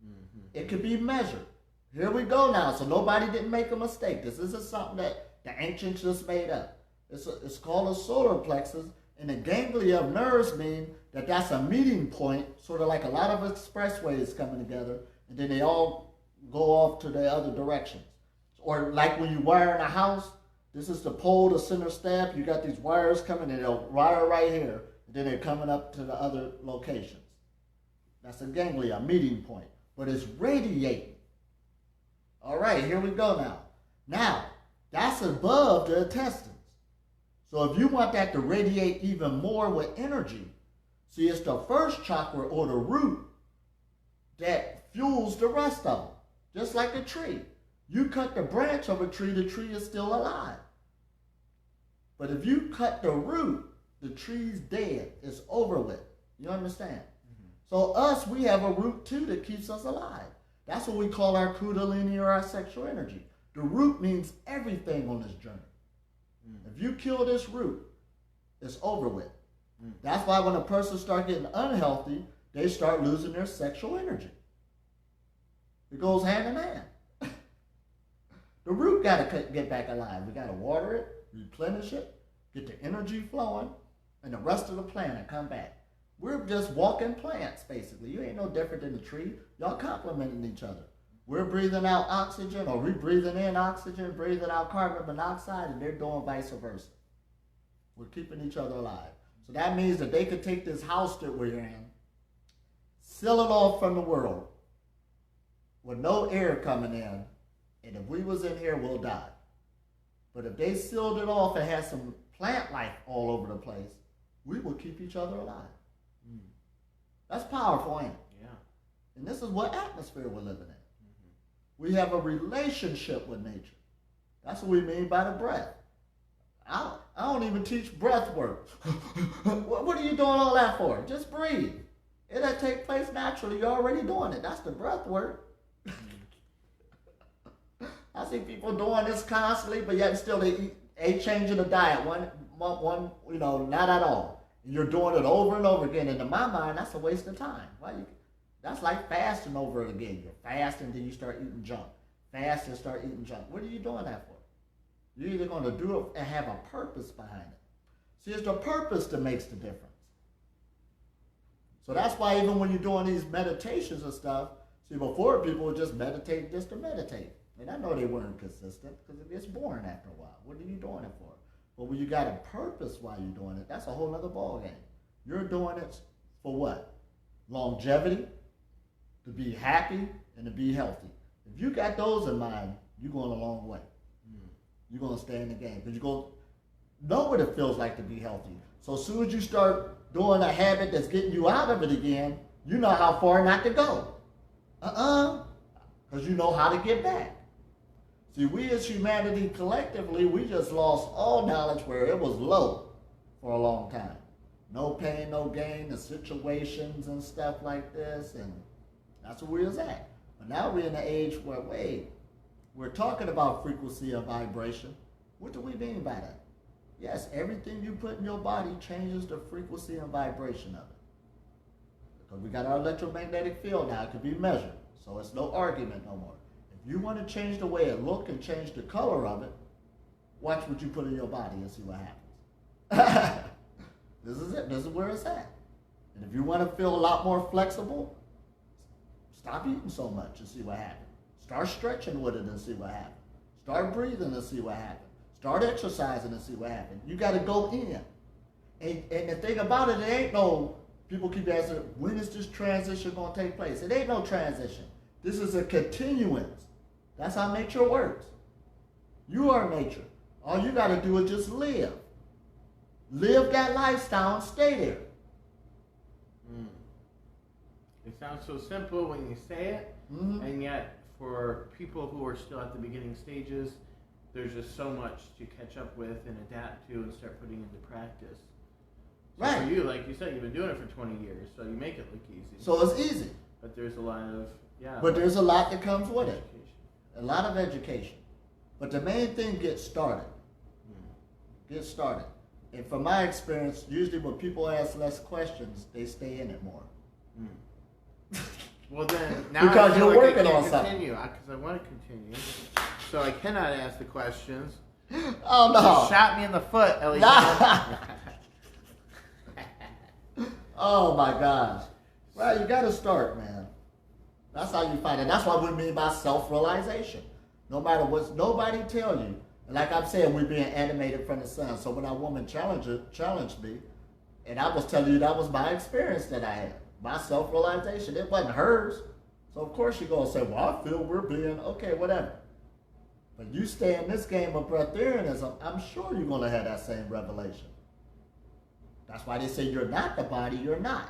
Mm-hmm. It could be measured. Here we go now, so nobody didn't make a mistake. This isn't something that the ancients just made up. It's called a solar plexus, and the ganglia of nerves mean that that's a meeting point, sort of like a lot of expressways coming together, and then they all go off to the other directions. Or like when you wire in a house, this is the pole, the center stab, you got these wires coming, and they'll wire right here, and then they're coming up to the other locations. That's a ganglia, a meeting point, but it's radiating. All right, here we go now. Now, that's above the intestines. So if you want that to radiate even more with energy, see, it's the first chakra or the root that fuels the rest of them. Just like a tree. You cut the branch of a tree is still alive. But if you cut the root, the tree's dead. It's over with. You understand? Mm-hmm. So us, we have a root too that keeps us alive. That's what we call our kundalini or our sexual energy. The root means everything on this journey. If you kill this root, it's over with. That's why when a person starts getting unhealthy, they start losing their sexual energy. It goes hand in hand. The root got to get back alive. We got to water it, replenish it, get the energy flowing, and the rest of the plant come back. We're just walking plants, basically. You ain't no different than the tree. Y'all complementing each other. We're breathing out oxygen, or we're breathing in oxygen, breathing out carbon monoxide, and they're doing vice versa. We're keeping each other alive. So that means that they could take this house that we're in, seal it off from the world, with no air coming in, and if we was in here, we'll die. But if they sealed it off and had some plant life all over the place, we will keep each other alive. That's powerful, ain't it? Yeah. And this is what atmosphere we're living in. We have a relationship with nature. That's what we mean by the breath. I don't even teach breath work. What are you doing all that for? Just breathe. It'll take place naturally. You're already doing it. That's the breath work. I see people doing this constantly, but yet still they ain't changing the diet. One, not at all. You're doing it over and over again. And in my mind, that's a waste of time. That's like fasting over it again. You fast and then you start eating junk. Fast and start eating junk. What are you doing that for? You're either going to do it and have a purpose behind it. See, it's the purpose that makes the difference. So that's why even when you're doing these meditations and stuff, see, before people would just meditate just to meditate. And I know they weren't consistent because it gets boring after a while. What are you doing it for? But when you got a purpose while you're doing it, that's a whole other ballgame. You're doing it for what? Longevity, to be happy, and to be healthy. If you got those in mind, you're going a long way. You're going to stay in the game because you're going to know what it feels like to be healthy. So as soon as you start doing a habit that's getting you out of it again, you know how far not to go. Because you know how to get back. See, we as humanity collectively, we just lost all knowledge where it was low for a long time. no pain, no gain, the situations and stuff like this, and that's where we was at. But now we're in the age where, wait, we're talking about frequency and vibration. What do we mean by that? Yes, everything you put in your body changes the frequency and vibration of it. Because we got our electromagnetic field now, it can be measured. So it's no argument no more. If you want to change the way it looks and change the color of it, watch what you put in your body and see what happens. This is it. This is where it's at. And if you want to feel a lot more flexible, stop eating so much and see what happens. Start stretching with it and see what happens. Start breathing and see what happens. Start exercising and see what happens. You got to go in. And the thing about it, it ain't no, people keep asking, when is this transition going to take place? It ain't no transition. This is a continuance. That's how nature works. You are nature. All you got to do is just live. Live that lifestyle and stay there. It sounds so simple when you say it, and yet for people who are still at the beginning stages, there's just so much to catch up with and adapt to and start putting into practice. So right. For you, like you said, you've been doing it for 20 years, so you make it look easy. So it's easy. But there's a lot of, But there's a lot that comes with education. it. A lot of education. But the main thing, get started. Get started. And from my experience, usually when people ask less questions, they stay in it more. Well then, now because I feel you're like working I on can't something. continue, because I want to continue. So I cannot ask the questions. Oh no! You shot me in the foot, Ellie. Oh my gosh! Well, you got to start, man. That's how you find it. That's what we mean by self-realization. No matter what nobody tell you. And like I'm saying, we're being animated from the sun. So when that woman challenged me, and I was telling you that was my experience that I had. My self-realization. It wasn't hers. So of course you're going to say, well, I feel we're being, okay, whatever. But you stay in this game of breatharianism, I'm sure you're going to have that same revelation. That's why they say you're not the body, you're not.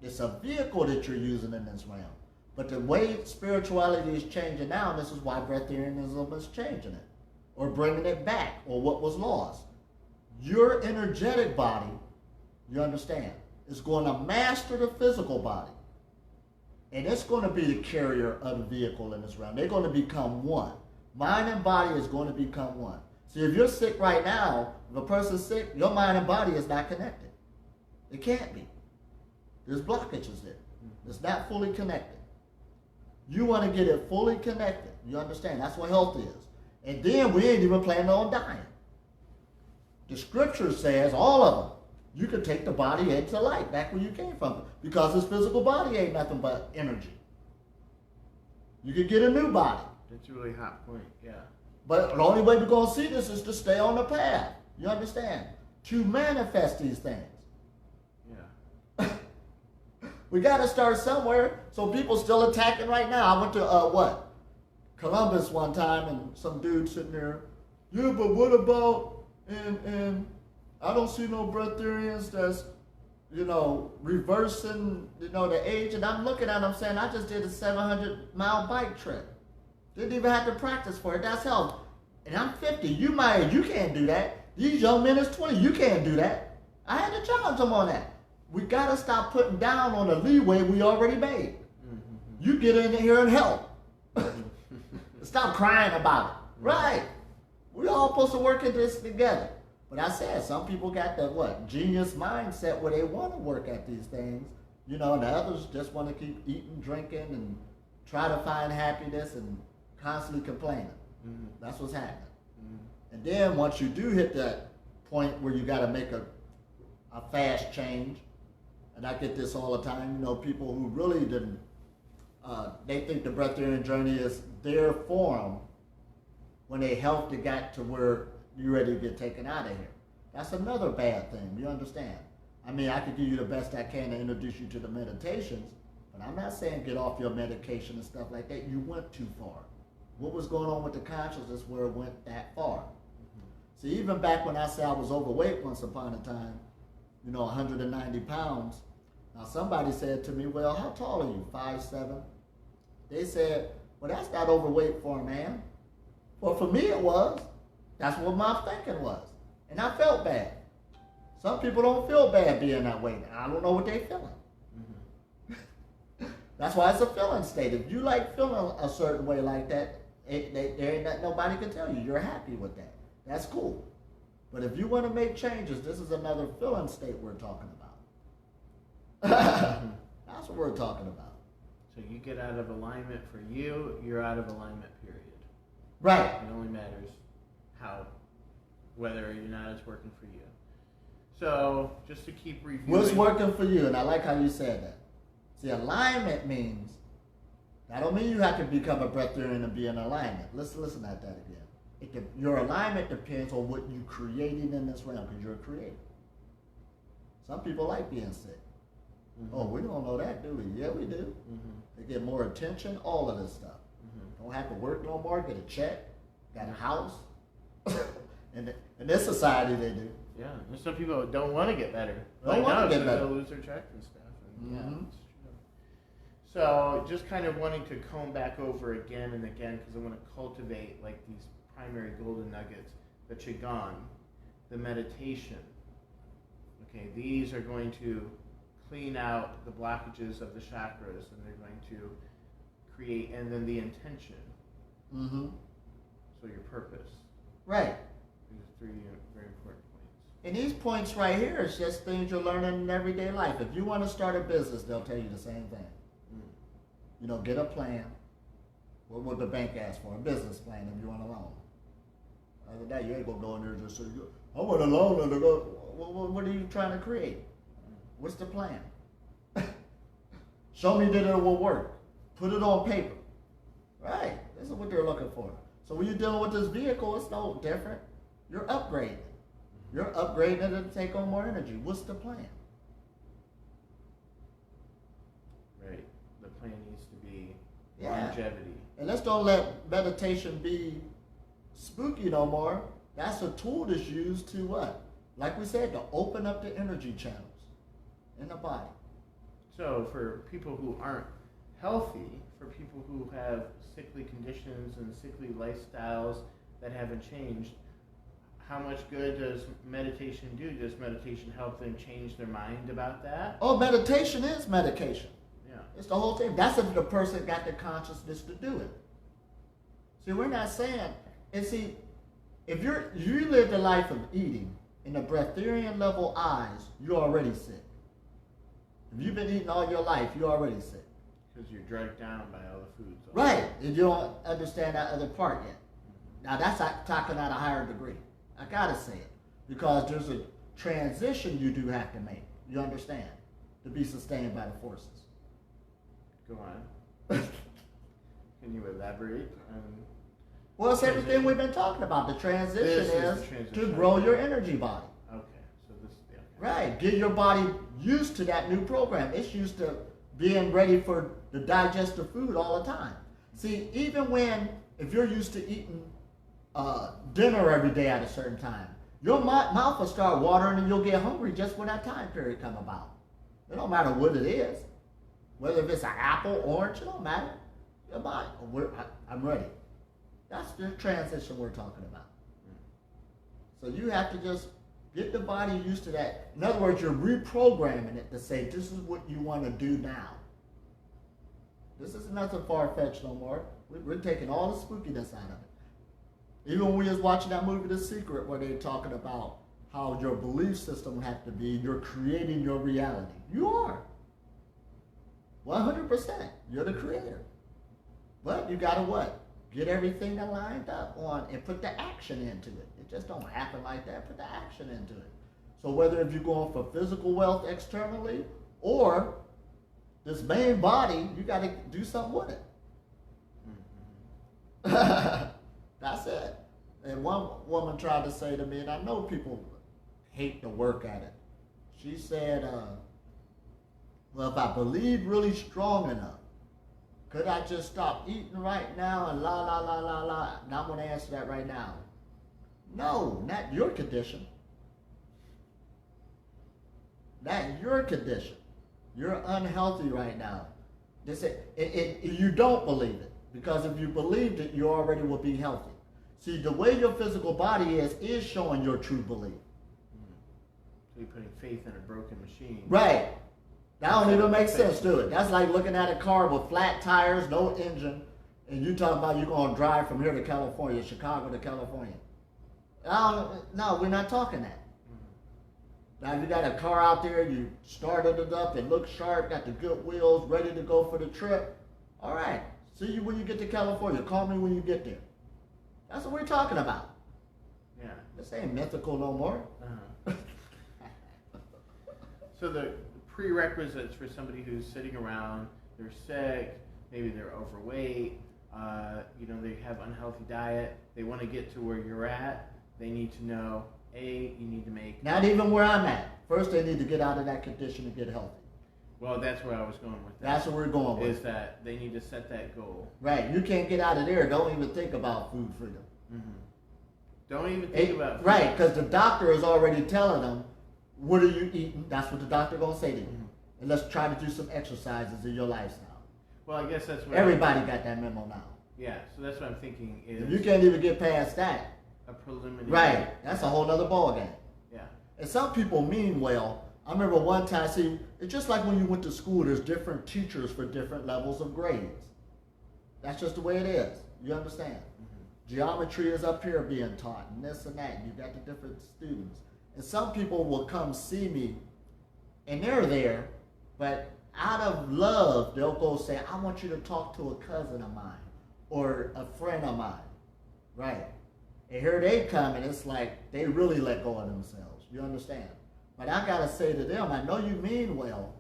It's a vehicle that you're using in this realm. But the way spirituality is changing now, and this is why breatharianism is changing it, or bringing it back, or what was lost. Your energetic body, you understand, is going to master the physical body. And it's going to be the carrier of the vehicle in this realm. They're going to become one. Mind and body is going to become one. See, if you're sick right now, if a person's sick, your mind and body is not connected. It can't be. There's blockages there. It's not fully connected. You want to get it fully connected. You understand? That's what health is. And then we ain't even planning on dying. The scripture says, all of them, you can take the body into light, back where you came from. Because this physical body ain't nothing but energy. You could get a new body. That's a really hot point, yeah. But the only way we're going to see this is to stay on the path. You understand? To manifest these things. Yeah. We got to start somewhere. So people still attacking right now. I went to, Columbus one time, and some dude sitting there, yeah, but what about, and I don't see no breatharians that's, reversing, the age. And I'm looking at them saying, I just did a 700-mile bike trip. Didn't even have to practice for it. That's health. And I'm 50. You can't do that. These young men is 20. You can't do that. I had to challenge them on that. We got to stop putting down on the leeway we already made. You get in here and help. Stop crying about it. Right. We all supposed to work at this together. But I said, some people got the genius mindset where they want to work at these things, and the others just want to keep eating, drinking, and try to find happiness and constantly complaining. That's what's happening. And then once you do hit that point where you got to make a fast change, and I get this all the time, people who really didn't, they think the breatharian journey is their form when they helped to get to where you're ready to get taken out of here. That's another bad thing, you understand? I mean, I could give you the best I can to introduce you to the meditations, but I'm not saying get off your medication and stuff like that. You went too far. What was going on with the consciousness where it went that far? See, even back when I said I was overweight once upon a time, 190 pounds, now somebody said to me, well, how tall are you? 5'7"? They said, well, that's not overweight for a man. Well, for me it was. That's what my thinking was. And I felt bad. Some people don't feel bad being that way. I don't know what they're feeling. That's why it's a feeling state. If you like feeling a certain way like that, there ain't nothing nobody can tell you. You're happy with that. That's cool. But if you want to make changes, this is another feeling state we're talking about. That's what we're talking about. So you get out of alignment for you, you're out of alignment, period. Right. It only matters whether or not it's working for you. So just to keep reviewing. What's working for you? And I like how you said that. See, alignment means, that don't mean you have to become a breatharian and be in alignment. Listen at that again. Your alignment depends on what you're creating in this realm, because you're a creator. Some people like being sick. Mm-hmm. Oh, we don't know that, do we? Yeah, we do. Mm-hmm. They get more attention, all of this stuff. Mm-hmm. Don't have to work no more, get a check, got a house. in this society, they do. Yeah, there's some people who don't want to get better. Don't want to get better. They'll lose their check and stuff. And mm-hmm. Yeah, that's true. So just kind of wanting to comb back over again and again, because I want to cultivate like these primary golden nuggets, the Qigong, the meditation. Okay, these are going to clean out the blockages of the chakras, and they're going to create, and then the intention. Mm-hmm. So your purpose. Right. These are three very important points. And these points right here is just things you're learning in everyday life. If you want to start a business, they'll tell you the same thing. You know, get a plan. What would the bank ask for? A business plan if you want a loan. Other than that, you ain't going to go in there and just say, I want a loan. And go, what are you trying to create? What's the plan? Show me that it will work. Put it on paper. Right. This is what they're looking for. So when you're dealing with this vehicle, it's no different. You're upgrading. You're upgrading it to take on more energy. What's the plan? Right. The plan needs to be longevity. And let's don't let meditation be spooky no more. That's a tool that's used to what? Like we said, to open up the energy channels in the body. So for people who aren't healthy, for people who have sickly conditions and sickly lifestyles that haven't changed, how much good does meditation do? Does meditation help them change their mind about that? Oh, meditation is medication. Yeah. It's the whole thing. That's if the person got the consciousness to do it. See, we're not saying, and see, if you live the life of eating in the breatharian level eyes, you're already sick. If you've been eating all your life, you're already sick. Because you're dragged down by all the foods. Right. And you don't understand that other part yet. Now that's talking at a higher degree. I gotta say it. Because there's a transition you do have to make. You understand? To be sustained by the forces. Go on. Can you elaborate on? Well, it's everything we've been talking about. The transition is to grow your energy body. Okay. So this okay. Right. Get your body used to that new program. It's used to being ready for the digestive food all the time. See, even if you're used to eating dinner every day at a certain time, your mouth will start watering and you'll get hungry just when that time period come about. It don't matter what it is. Whether if it's an apple, orange, it don't matter. Your body, I'm ready. That's the transition we're talking about. So you have to just get the body used to that. In other words, you're reprogramming it to say, this is what you want to do now. This is nothing far-fetched no more. We're taking all the spookiness out of it. Even when we was watching that movie, The Secret, where they're talking about how your belief system have to be, you're creating your reality. You are. 100%. You're the creator. But you got to what? Get everything lined up on and put the action into it. It just don't happen like that. Put the action into it. So whether if you're going for physical wealth externally or this main body, you got to do something with it. Mm-hmm. That's it. And one woman tried to say to me, and I know people hate to work at it. She said, well, if I believe really strong enough, could I just stop eating right now and la, la, la, la, la? And I'm going to answer that right now. No, not your condition. Not your condition. You're unhealthy right now. You don't believe it. Because if you believed it, you already would be healthy. See, the way your physical body is showing your true belief. So you're putting faith in a broken machine. Right. That don't even make sense to it. That's like looking at a car with flat tires, no engine, and you talking about you're going to drive from here to California, Chicago to California. No, we're not talking that. Now, if you got a car out there, you started it up, it looks sharp, got the good wheels, ready to go for the trip. All right. See you when you get to California. Call me when you get there. That's what we're talking about. Yeah. This ain't mythical no more. Uh-huh. So the prerequisites for somebody who's sitting around, they're sick, maybe they're overweight, they have unhealthy diet, they want to get to where you're at, they need to know, you need to make... Not even where I'm at. First, they need to get out of that condition and get healthy. Well, that's where I was going with that. That's what we're going with. Is that they need to set that goal. Right. You can't get out of there. Don't even think about food freedom. Mm-hmm. Don't even think about food. Right, because the doctor is already telling them, what are you eating? That's what the doctor going to say to you. Mm-hmm. And let's try to do some exercises in your lifestyle. Well, I guess that's what... Everybody got that memo now. Yeah, so that's what I'm thinking is... If you can't even get past that... A preliminary... Right, that's a whole other ballgame. Yeah. And some people mean well. I remember one time, it's just like when you went to school, there's different teachers for different levels of grades. That's just the way it is. You understand? Mm-hmm. Geometry is up here being taught, and this and that. And you got the different students. And some people will come see me, and they're there, but out of love, they'll go say, I want you to talk to a cousin of mine or a friend of mine. Right? And here they come, and it's like they really let go of themselves. You understand? But I got to say to them, I know you mean well,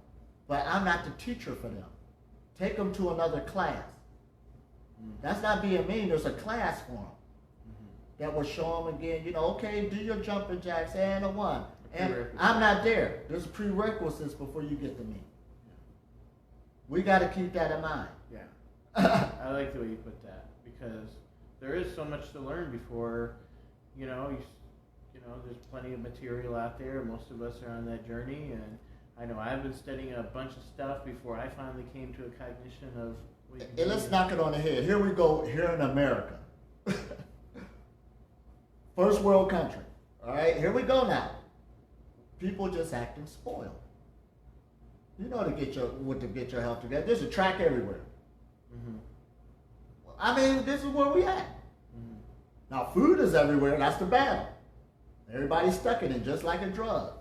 but I'm not the teacher for them. Take them to another class. Mm-hmm. That's not being mean. There's a class for them that will show them again, okay, do your jumping jacks and a one. And I'm not there. There's prerequisites before you get to me. Yeah. We got to keep that in mind. Yeah. I like the way you put that, because there is so much to learn before, there's plenty of material out there. Most of us are on that journey, and I know I've been studying a bunch of stuff before I finally came to a cognition of... And let's knock it on the head. Here we go, here in America. First world country. All right, here we go now. People just acting spoiled. You know to get your health together. There's a track everywhere. Mm-hmm. I mean, this is where we at. Mm-hmm. Now, food is everywhere. That's the battle. Everybody's stuck in it, just like a drug.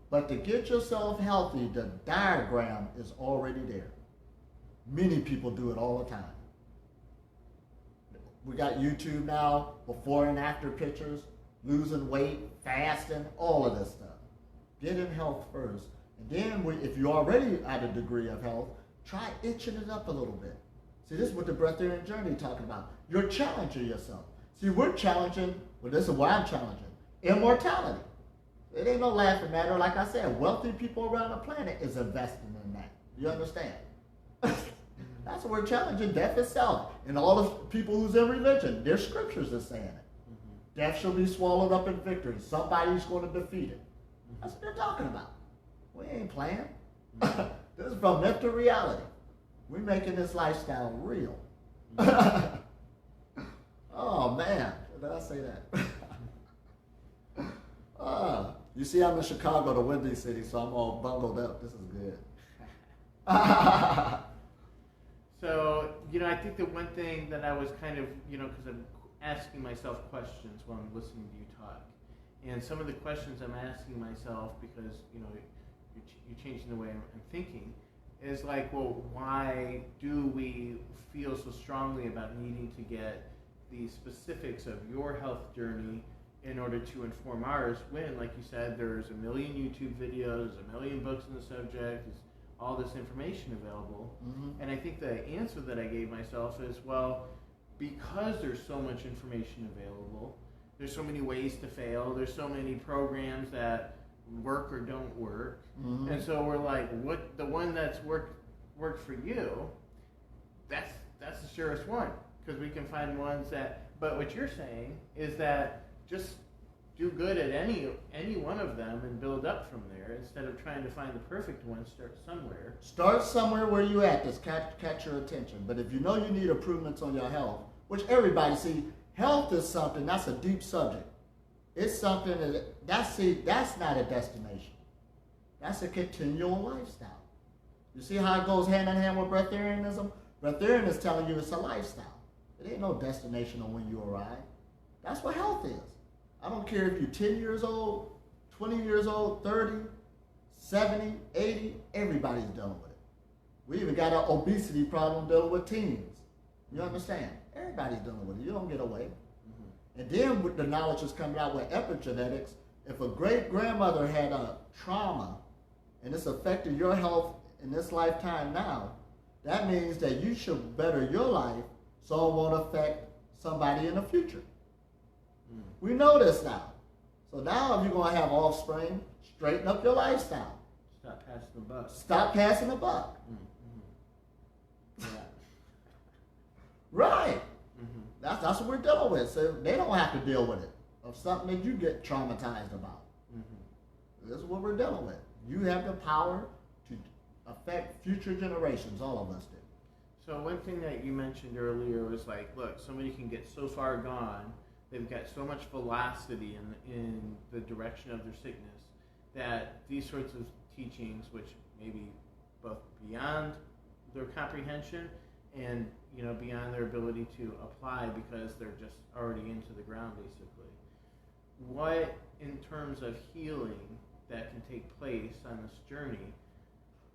But to get yourself healthy, the diagram is already there. Many people do it all the time. We got YouTube now, before and after pictures, losing weight, fasting, all of this stuff. Get in health first. And then, if you're already at a degree of health, try itching it up a little bit. See, this is what the Breatharian journey talking about. You're challenging yourself. See, we're challenging, this is what I'm challenging, immortality. It ain't no laughing matter. Like I said, wealthy people around the planet is investing in that. You understand? That's what we're challenging, death itself. And all the people who's in religion, their scriptures are saying it. Mm-hmm. Death shall be swallowed up in victory. Somebody's going to defeat it. Mm-hmm. That's what they're talking about. We ain't playing. Mm-hmm. This is from myth to reality. We're making this lifestyle real. Mm-hmm. Oh, man. Did I say that? You see, I'm in Chicago, the Windy City, so I'm all bundled up. This is good. So, I think the one thing that I was kind of, because I'm asking myself questions while I'm listening to you talk. And some of the questions I'm asking myself, because, you're changing the way I'm thinking, is like, well, why do we feel so strongly about needing to get the specifics of your health journey in order to inform ours when, like you said, there's a million YouTube videos, a million books on the subject, there's all this information available. Mm-hmm. And I think the answer that I gave myself is, well, because there's so much information available, there's so many ways to fail, there's so many programs that work or don't work. Mm-hmm. And so we're like, what the one that's worked for you, that's the surest one, because we can find ones that, but what you're saying is that just do good at any one of them and build up from there instead of trying to find the perfect one. Start somewhere. Start somewhere where you at. Just catch your attention. But if you know you need improvements on your health, which everybody see, health is something that's a deep subject. It's something that's not a destination. That's a continual lifestyle. You see how it goes hand in hand with breatharianism? Breatharian is telling you it's a lifestyle. It ain't no destination on when you arrive. That's what health is. I don't care if you're 10 years old, 20 years old, 30, 70, 80, everybody's dealing with it. We even got an obesity problem dealing with teens. You understand? Everybody's dealing with it. You don't get away. Mm-hmm. And then with the knowledge that's coming out with epigenetics, if a great-grandmother had a trauma and it's affected your health in this lifetime now, that means that you should better your life so it won't affect somebody in the future. Mm. We know this now. So now if you're going to have offspring, straighten up your lifestyle. Stop passing the buck. Stop passing the buck. Mm-hmm. Yeah. Right. Mm-hmm. That's what we're dealing with. So they don't have to deal with it of something that you get traumatized about. Mm-hmm. This is what we're dealing with. You have the power to affect future generations. All of us do. So one thing that you mentioned earlier was like, look, somebody can get so far gone, they've got so much velocity in the direction of their sickness that these sorts of teachings, which may be both beyond their comprehension and beyond their ability to apply because they're just already into the ground basically. What in terms of healing that can take place on this journey?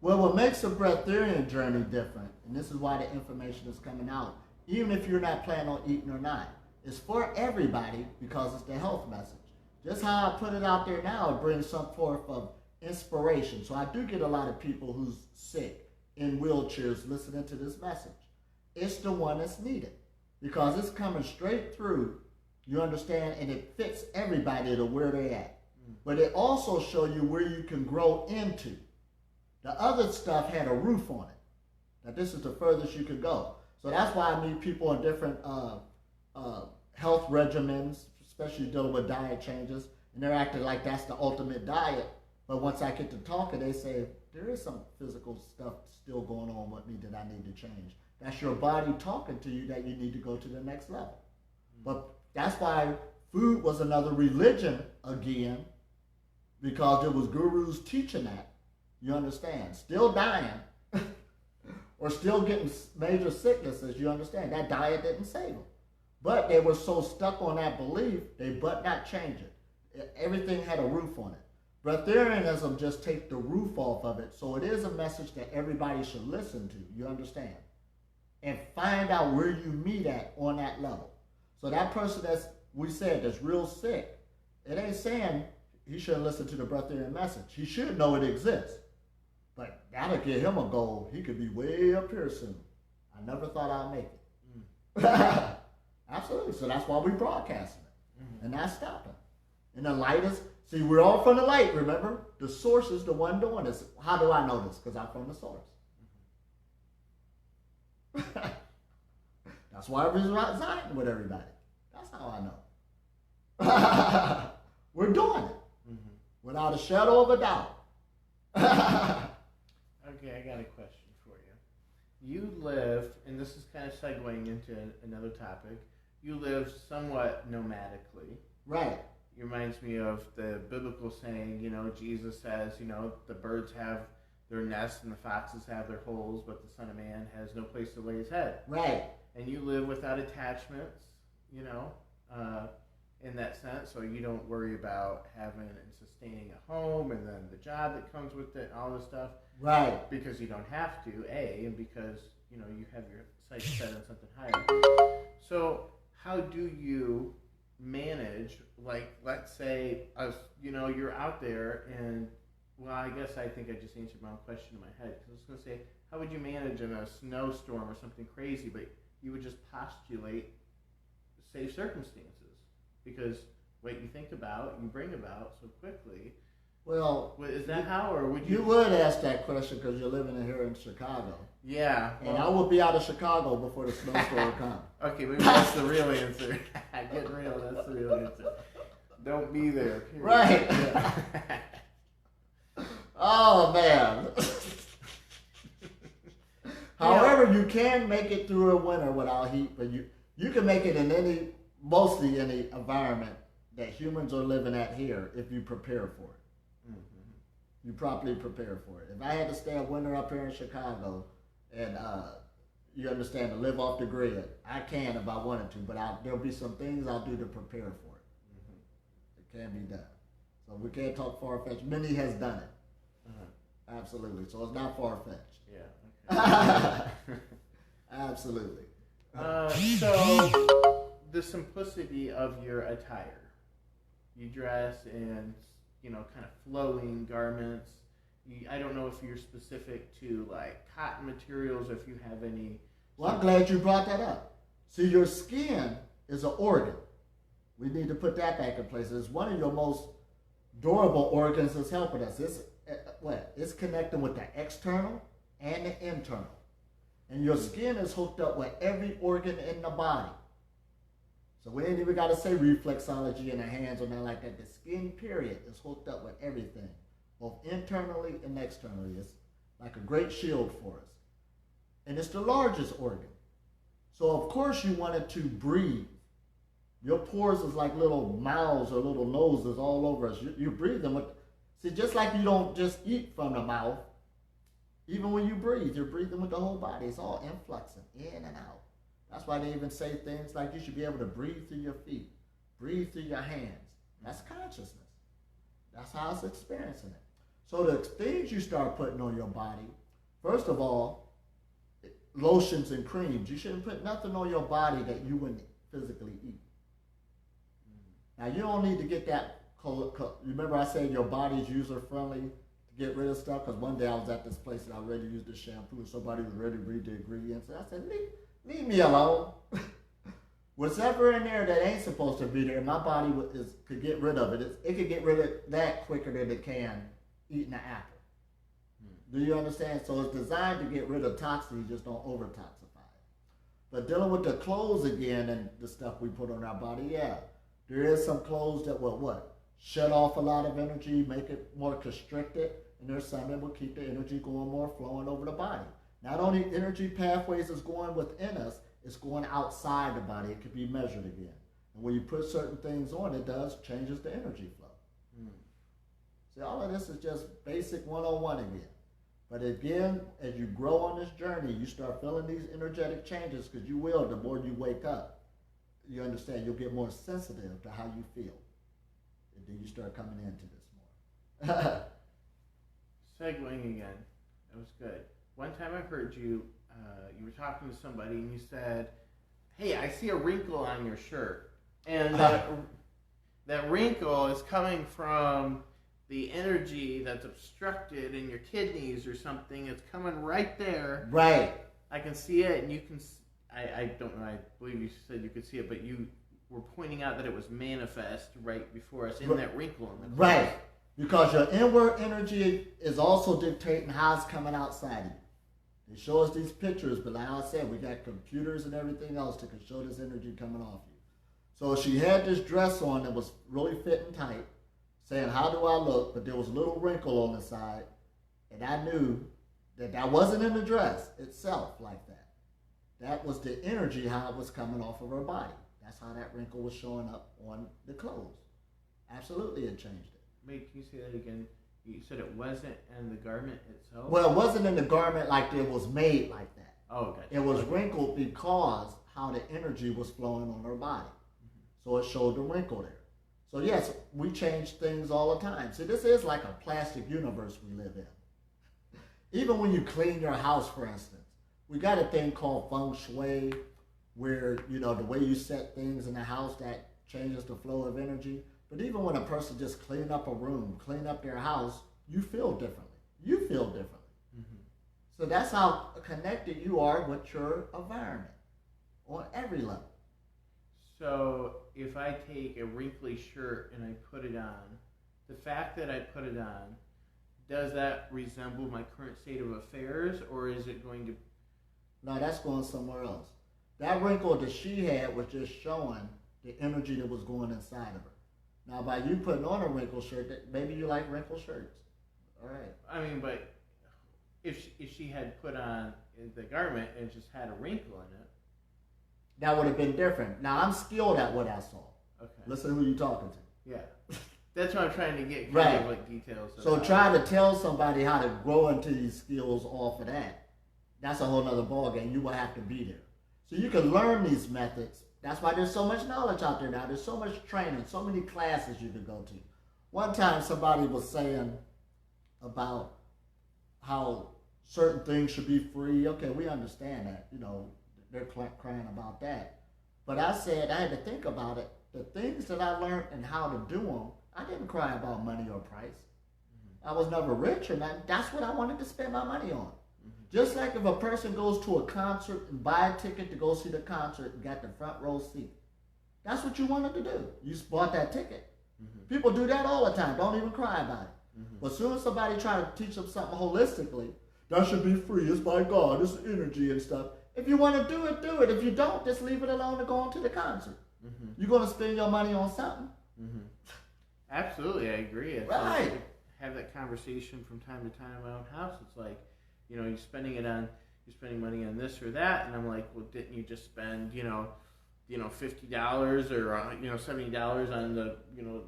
Well, what makes a breatharian journey different, and this is why the information is coming out, even if you're not planning on eating or not, it's for everybody because it's the health message. Just how I put it out there now, it brings some forth of inspiration. So I do get a lot of people who's sick in wheelchairs listening to this message. It's the one that's needed because it's coming straight through, you understand, and it fits everybody to where they're at. But it also shows you where you can grow into. The other stuff had a roof on it. That this is the furthest you could go. So that's why I meet people on different health regimens, especially dealing with diet changes, and they're acting like that's the ultimate diet. But once I get to talking, they say, there is some physical stuff still going on with me that I need to change. That's your body talking to you that you need to go to the next level. But that's why food was another religion again, because there was gurus teaching that. You understand? Still dying or still getting major sicknesses, you understand? That diet didn't save them. But they were so stuck on that belief, they but not change it. Everything had a roof on it. Breatharianism just take the roof off of it, so it is a message that everybody should listen to, you understand? And find out where you meet at on that level. So that person that's real sick, it ain't saying he shouldn't listen to the breatharian message. He should know it exists. But that'll give him a goal. He could be way up here soon. I never thought I'd make it. Absolutely. So that's why we broadcasting it. Mm-hmm. And not stopping. And the light is, see, we're all from the light, remember? The source is the one doing this. How do I know this? Because I'm from the source. Mm-hmm. That's why I'm residing with everybody. That's how I know. We're doing it. Mm-hmm. Without a shadow of a doubt. Okay, I got a question for you. You live, and this is kind of segueing into another topic, you live somewhat nomadically. Right. It reminds me of the biblical saying, Jesus says, the birds have their nests and the foxes have their holes, but the Son of Man has no place to lay his head. Right. And you live without attachments, in that sense, so you don't worry about having and sustaining a home and then the job that comes with it and all this stuff. Right. Because you don't have to, and because, you have your sights set on something higher. So how do you manage, like, let's say, you're out there and, well, I guess I think I just answered my own question in my head. Because I was going to say, how would you manage in a snowstorm or something crazy, but you would just postulate safe circumstances? Because what you think about, you bring about so quickly. Well, is that how, or would you? You would ask that question because you're living here in Chicago. Yeah. And I will be out of Chicago before the snowstorm comes. Okay, maybe that's the real answer. Get real, that's the real answer. Don't be there. Period. Right. Yeah. Oh, man. However, you can make it through a winter without heat, but you can make it in mostly any environment that humans are living at here if you prepare for it. Mm-hmm. You properly prepare for it. If I had to stay a winter up here in Chicago and you understand, to live off the grid, I can if I wanted to, but there'll be some things I'll do to prepare for it. Mm-hmm. It can be done. So we can't talk far-fetched. Minnie has done it. Uh-huh. Absolutely. So it's not far-fetched. Yeah. Okay. Absolutely. So the simplicity of your attire. You dress in, kind of flowing garments. I don't know if you're specific to like cotton materials, or if you have any. Well, I'm glad you brought that up. See, your skin is an organ. We need to put that back in place. It's one of your most durable organs that's helping us. It's connecting with the external and the internal. And your skin is hooked up with every organ in the body. So we ain't even got to say reflexology in the hands or nothing like that. The skin, period, is hooked up with everything, both internally and externally. It's like a great shield for us. And it's the largest organ. So of course you wanted to breathe. Your pores is like little mouths or little noses all over us. You breathe them with, see, just like you don't just eat from the mouth, even when you breathe, you're breathing with the whole body. It's all influxing in and out. That's why they even say things like you should be able to breathe through your feet, breathe through your hands. That's consciousness. That's how it's experiencing it. So the things you start putting on your body, first of all, lotions and creams. You shouldn't put nothing on your body that you wouldn't physically eat. Now, you don't need to get that. Remember I said your body's user-friendly to get rid of stuff? Because one day I was at this place and I already used this shampoo and somebody was ready to read the ingredients. And I said, leave me alone. Whatever in there that ain't supposed to be there, my body could get rid of it. It could get rid of that quicker than it can eating an apple. Do you understand? So it's designed to get rid of toxins, you just don't over-toxify it. But dealing with the clothes again and the stuff we put on our body, yeah. There is some clothes that will what? Shut off a lot of energy, make it more constricted, and there's some that will keep the energy going more flowing over the body. Not only energy pathways is going within us, it's going outside the body. It could be measured again. And when you put certain things on, it changes the energy flow. See, all of this is just basic 101 again. But again, as you grow on this journey, you start feeling these energetic changes, because you will the more you wake up. You understand, you'll get more sensitive to how you feel. And then you start coming into this more. Segueing again, that was good. One time I heard you, you were talking to somebody and you said, hey, I see a wrinkle on your shirt. And that wrinkle is coming from the energy that's obstructed in your kidneys or something. It's coming right there. Right. I can see it, and you can, I don't know, I believe you said you could see it, but you were pointing out that it was manifest right before us in that wrinkle in the clothes. Right. Because your inward energy is also dictating how it's coming outside of you. They show us these pictures, but like I said, we got computers and everything else that can show this energy coming off you. So she had this dress on that was really fitting tight, saying, how do I look? But there was a little wrinkle on the side, and I knew that wasn't in the dress itself like that. That was the energy, how it was coming off of her body. That's how that wrinkle was showing up on the clothes. Absolutely, it changed it. Wait, can you say that again? You said it wasn't in the garment itself? Well, it wasn't in the garment like it was made like that. Oh, gotcha. It was wrinkled because how the energy was flowing on her body. So it showed the wrinkle there. So yes, we change things all the time. See, this is like a plastic universe we live in. Even when you clean your house, for instance, we got a thing called feng shui, where, the way you set things in the house, that changes the flow of energy. But even when a person just clean up a room, clean up their house, you feel differently. You feel differently. Mm-hmm. So that's how connected you are with your environment on every level. So if I take a wrinkly shirt and I put it on, the fact that I put it on, does that resemble my current state of affairs, or is it going to... No, that's going somewhere else. That wrinkle that she had was just showing the energy that was going inside of her. Now, by you putting on a wrinkled shirt, maybe you like wrinkled shirts. All right. I mean, but if she had put on the garment and just had a wrinkle in it, that would have been different. Now, I'm skilled at what I saw. Okay. Listen to who you're talking to. Yeah. That's what I'm trying to get Right. of like details. So try to tell somebody how to grow into these skills off of that. That's a whole nother ballgame. You will have to be there. So you can learn these methods. That's why there's so much knowledge out there now. There's so much training, so many classes you can go to. One time somebody was saying about how certain things should be free. Okay, we understand that. You know, they're crying about that. But I said, I had to think about it. The things that I learned and how to do them, I didn't cry about money or price. I was never rich or nothing. That's what I wanted to spend my money on. Just like if a person goes to a concert and buy a ticket to go see the concert and got the front row seat. That's what you wanted to do. You bought that ticket. People do that all the time. Don't even cry about it. But as soon as somebody tries to teach them something holistically, that should be free. It's by God. It's energy and stuff. If you want to do it, do it. If you don't, just leave it alone and go on to the concert. You're going to spend your money on something. Absolutely, I agree. It's right. Like, have that conversation from time to time in my own house. It's like, you know, you're spending money on this or that, and I'm like, well, didn't you just spend, $50 or $70 on the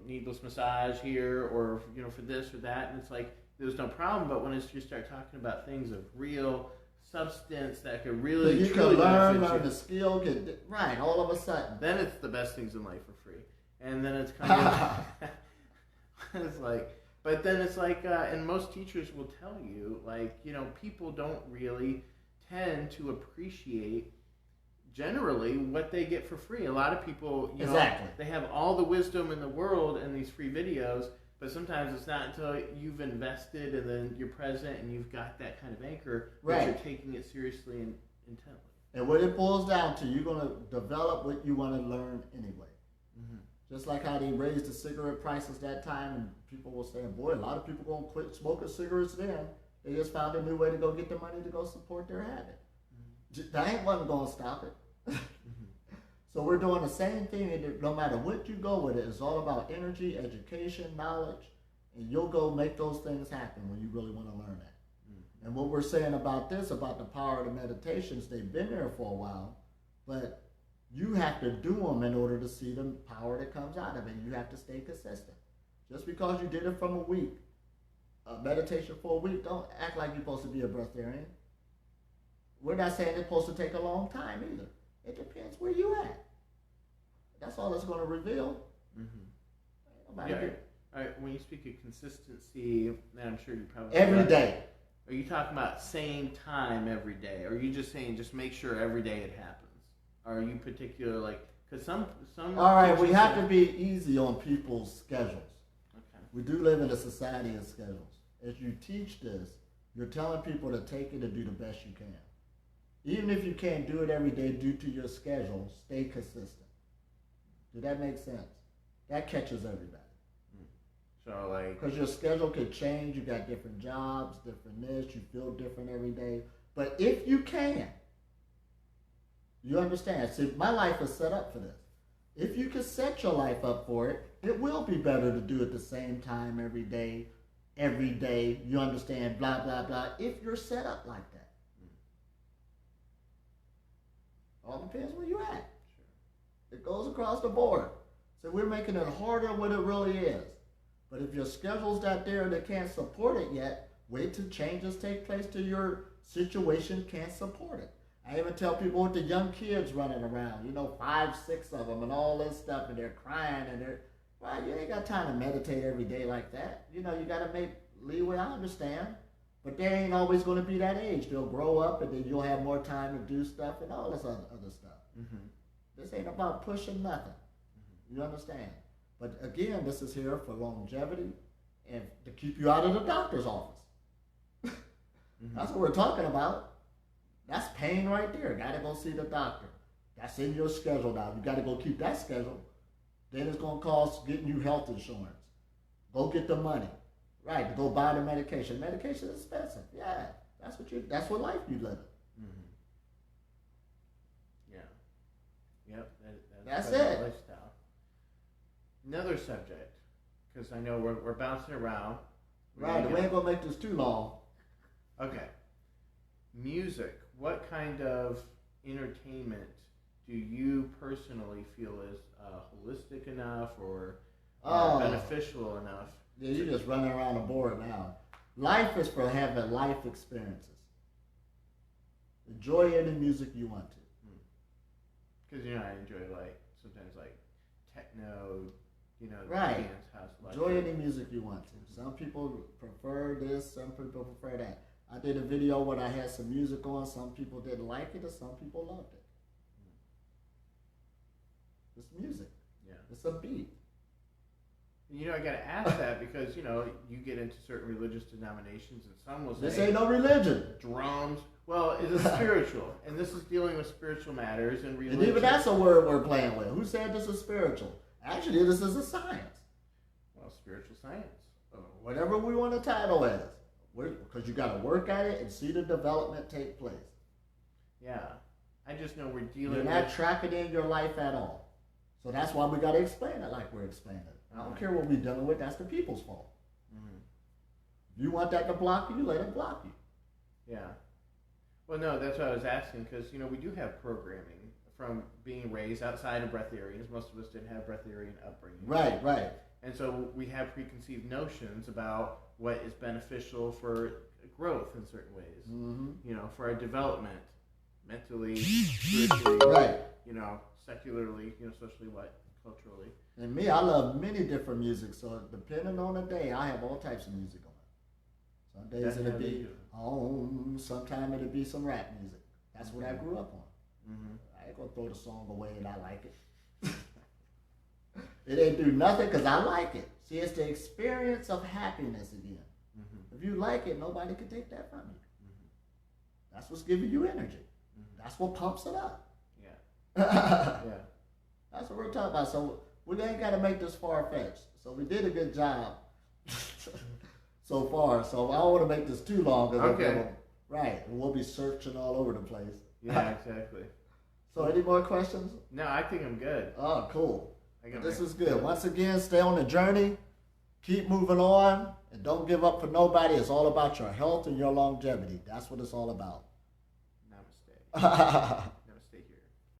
needless massage here, or for this or that? And it's like there's no problem. But when you start talking about things of real substance that could really you can learn the skill, get right all of a sudden. Then it's the best things in life for free, and then it's kind of it's like. But then it's like, and most teachers will tell you, like, people don't really tend to appreciate generally what they get for free. A lot of people, exactly. They have all the wisdom in the world in these free videos, but sometimes it's not until you've invested and then you're present and you've got that kind of anchor that you're taking it seriously and intently. And what it boils down to, you're going to develop what you want to learn anyway. Just like how they raised the cigarette prices that time, and people were saying, boy, a lot of people going to quit smoking cigarettes then. They just found a new way to go get the money to go support their habit. That ain't wasn't going to stop it. So we're doing the same thing, and no matter what you go with it, it's all about energy, education, knowledge, and you'll go make those things happen when you really want to learn that. And what we're saying about this, about the power of the meditations, they've been there for a while, but you have to do them in order to see the power that comes out of it. You have to stay consistent. Just because you did it from a week, meditation for a week, don't act like you're supposed to be a breatharian. We're not saying it's supposed to take a long time either. It depends where you at. That's all it's going to reveal. All right. When you speak of consistency, then I'm sure you probably every day. Are you talking about same time every day? Or are you just saying just make sure every day it happens? Are you particular, like, because some all right, we have to be easy on people's schedules. Okay. We do live in a society of schedules. As you teach this, you're telling people to take it and do the best you can. Even if you can't do it every day due to your schedule, stay consistent. Does that make sense? That catches everybody. So, like, because your schedule could change. You got different jobs, different this. You feel different every day. But if you can, you understand. See, my life is set up for this. If you can set your life up for it, it will be better to do it the same time every day. You understand, blah, blah, blah, if you're set up like that. All depends where you're at. It goes across the board. So we're making it harder than what it really is. But if your schedule's not there and they can't support it yet, wait till changes take place till your situation can't support it. I even tell people with the young kids running around, 5, 6 of them and all this stuff, and they're crying and well, you ain't got time to meditate every day like that. You got to make leeway, I understand. But they ain't always going to be that age. They'll grow up and then you'll have more time to do stuff and all this other stuff. This ain't about pushing nothing. You understand? But again, this is here for longevity and to keep you out of the doctor's office. That's what we're talking about. That's pain right there. Got to go see the doctor. That's in your schedule now. You got to go keep that schedule. Then it's going to cost getting you health insurance. Go get the money. Right, to go buy the medication. Medication is expensive. Yeah, that's what life you live. Yeah. Yep. That's it. Lifestyle. Another subject, because I know we're bouncing around. Right, we ain't gonna make this too long. Okay. Music. What kind of entertainment do you personally feel is holistic enough, or Oh. beneficial enough. Yeah, you're just running around the board now. Life is for having life experiences. Enjoy any music you want to. Because I enjoy sometimes techno, Right. dance house. Enjoy any music you want to. Some people prefer this, some people prefer that. I did a video where I had some music on. Some people didn't like it, and some people loved it. It's music. Yeah. It's a beat. I got to ask that because, you get into certain religious denominations and some will say... This ain't no religion. Drums. Well, it's spiritual. And this is dealing with spiritual matters and religion. And even that's a word we're playing with. Who said this is spiritual? Actually, this is a science. Well, spiritual science. Whatever we want to title it. Because you got to work at it and see the development take place. Yeah. I just know we're dealing You're not tracking in your life at all. So that's why we got to explain it like we're explaining it. I don't care what we're dealing with. That's the people's fault. Mm-hmm. If you want that to block you, let it block you. Yeah. Well, no, that's what I was asking because, we do have programming from being raised outside of Breatharians. Most of us didn't have Breatharian upbringing. Right. And so we have preconceived notions about what is beneficial for growth in certain ways. Mm-hmm. For our development, mentally, spiritually, right. Secularly, socially, culturally. And me, I love many different music. So depending on the day, I have all types of music on. Some days it'll be home. Sometimes it'll be some rap music. That's what I grew up on. Mm-hmm. I ain't gonna throw the song away and I like it. It ain't do nothing because I like it. See, it's the experience of happiness again. Mm-hmm. If you like it, nobody can take that from you. Mm-hmm. That's what's giving you energy. Mm-hmm. That's what pumps it up. Yeah. That's what we're talking about. So we ain't got to make this far-fetched. So we did a good job so far. So I don't want to make this too long. Okay. Right. And we'll be searching all over the place. Yeah, exactly. So any more questions? No, I think I'm good. Oh, cool. This was good. Once again, stay on the journey. Keep moving on. And don't give up for nobody. It's all about your health and your longevity. That's what it's all about. Namaste.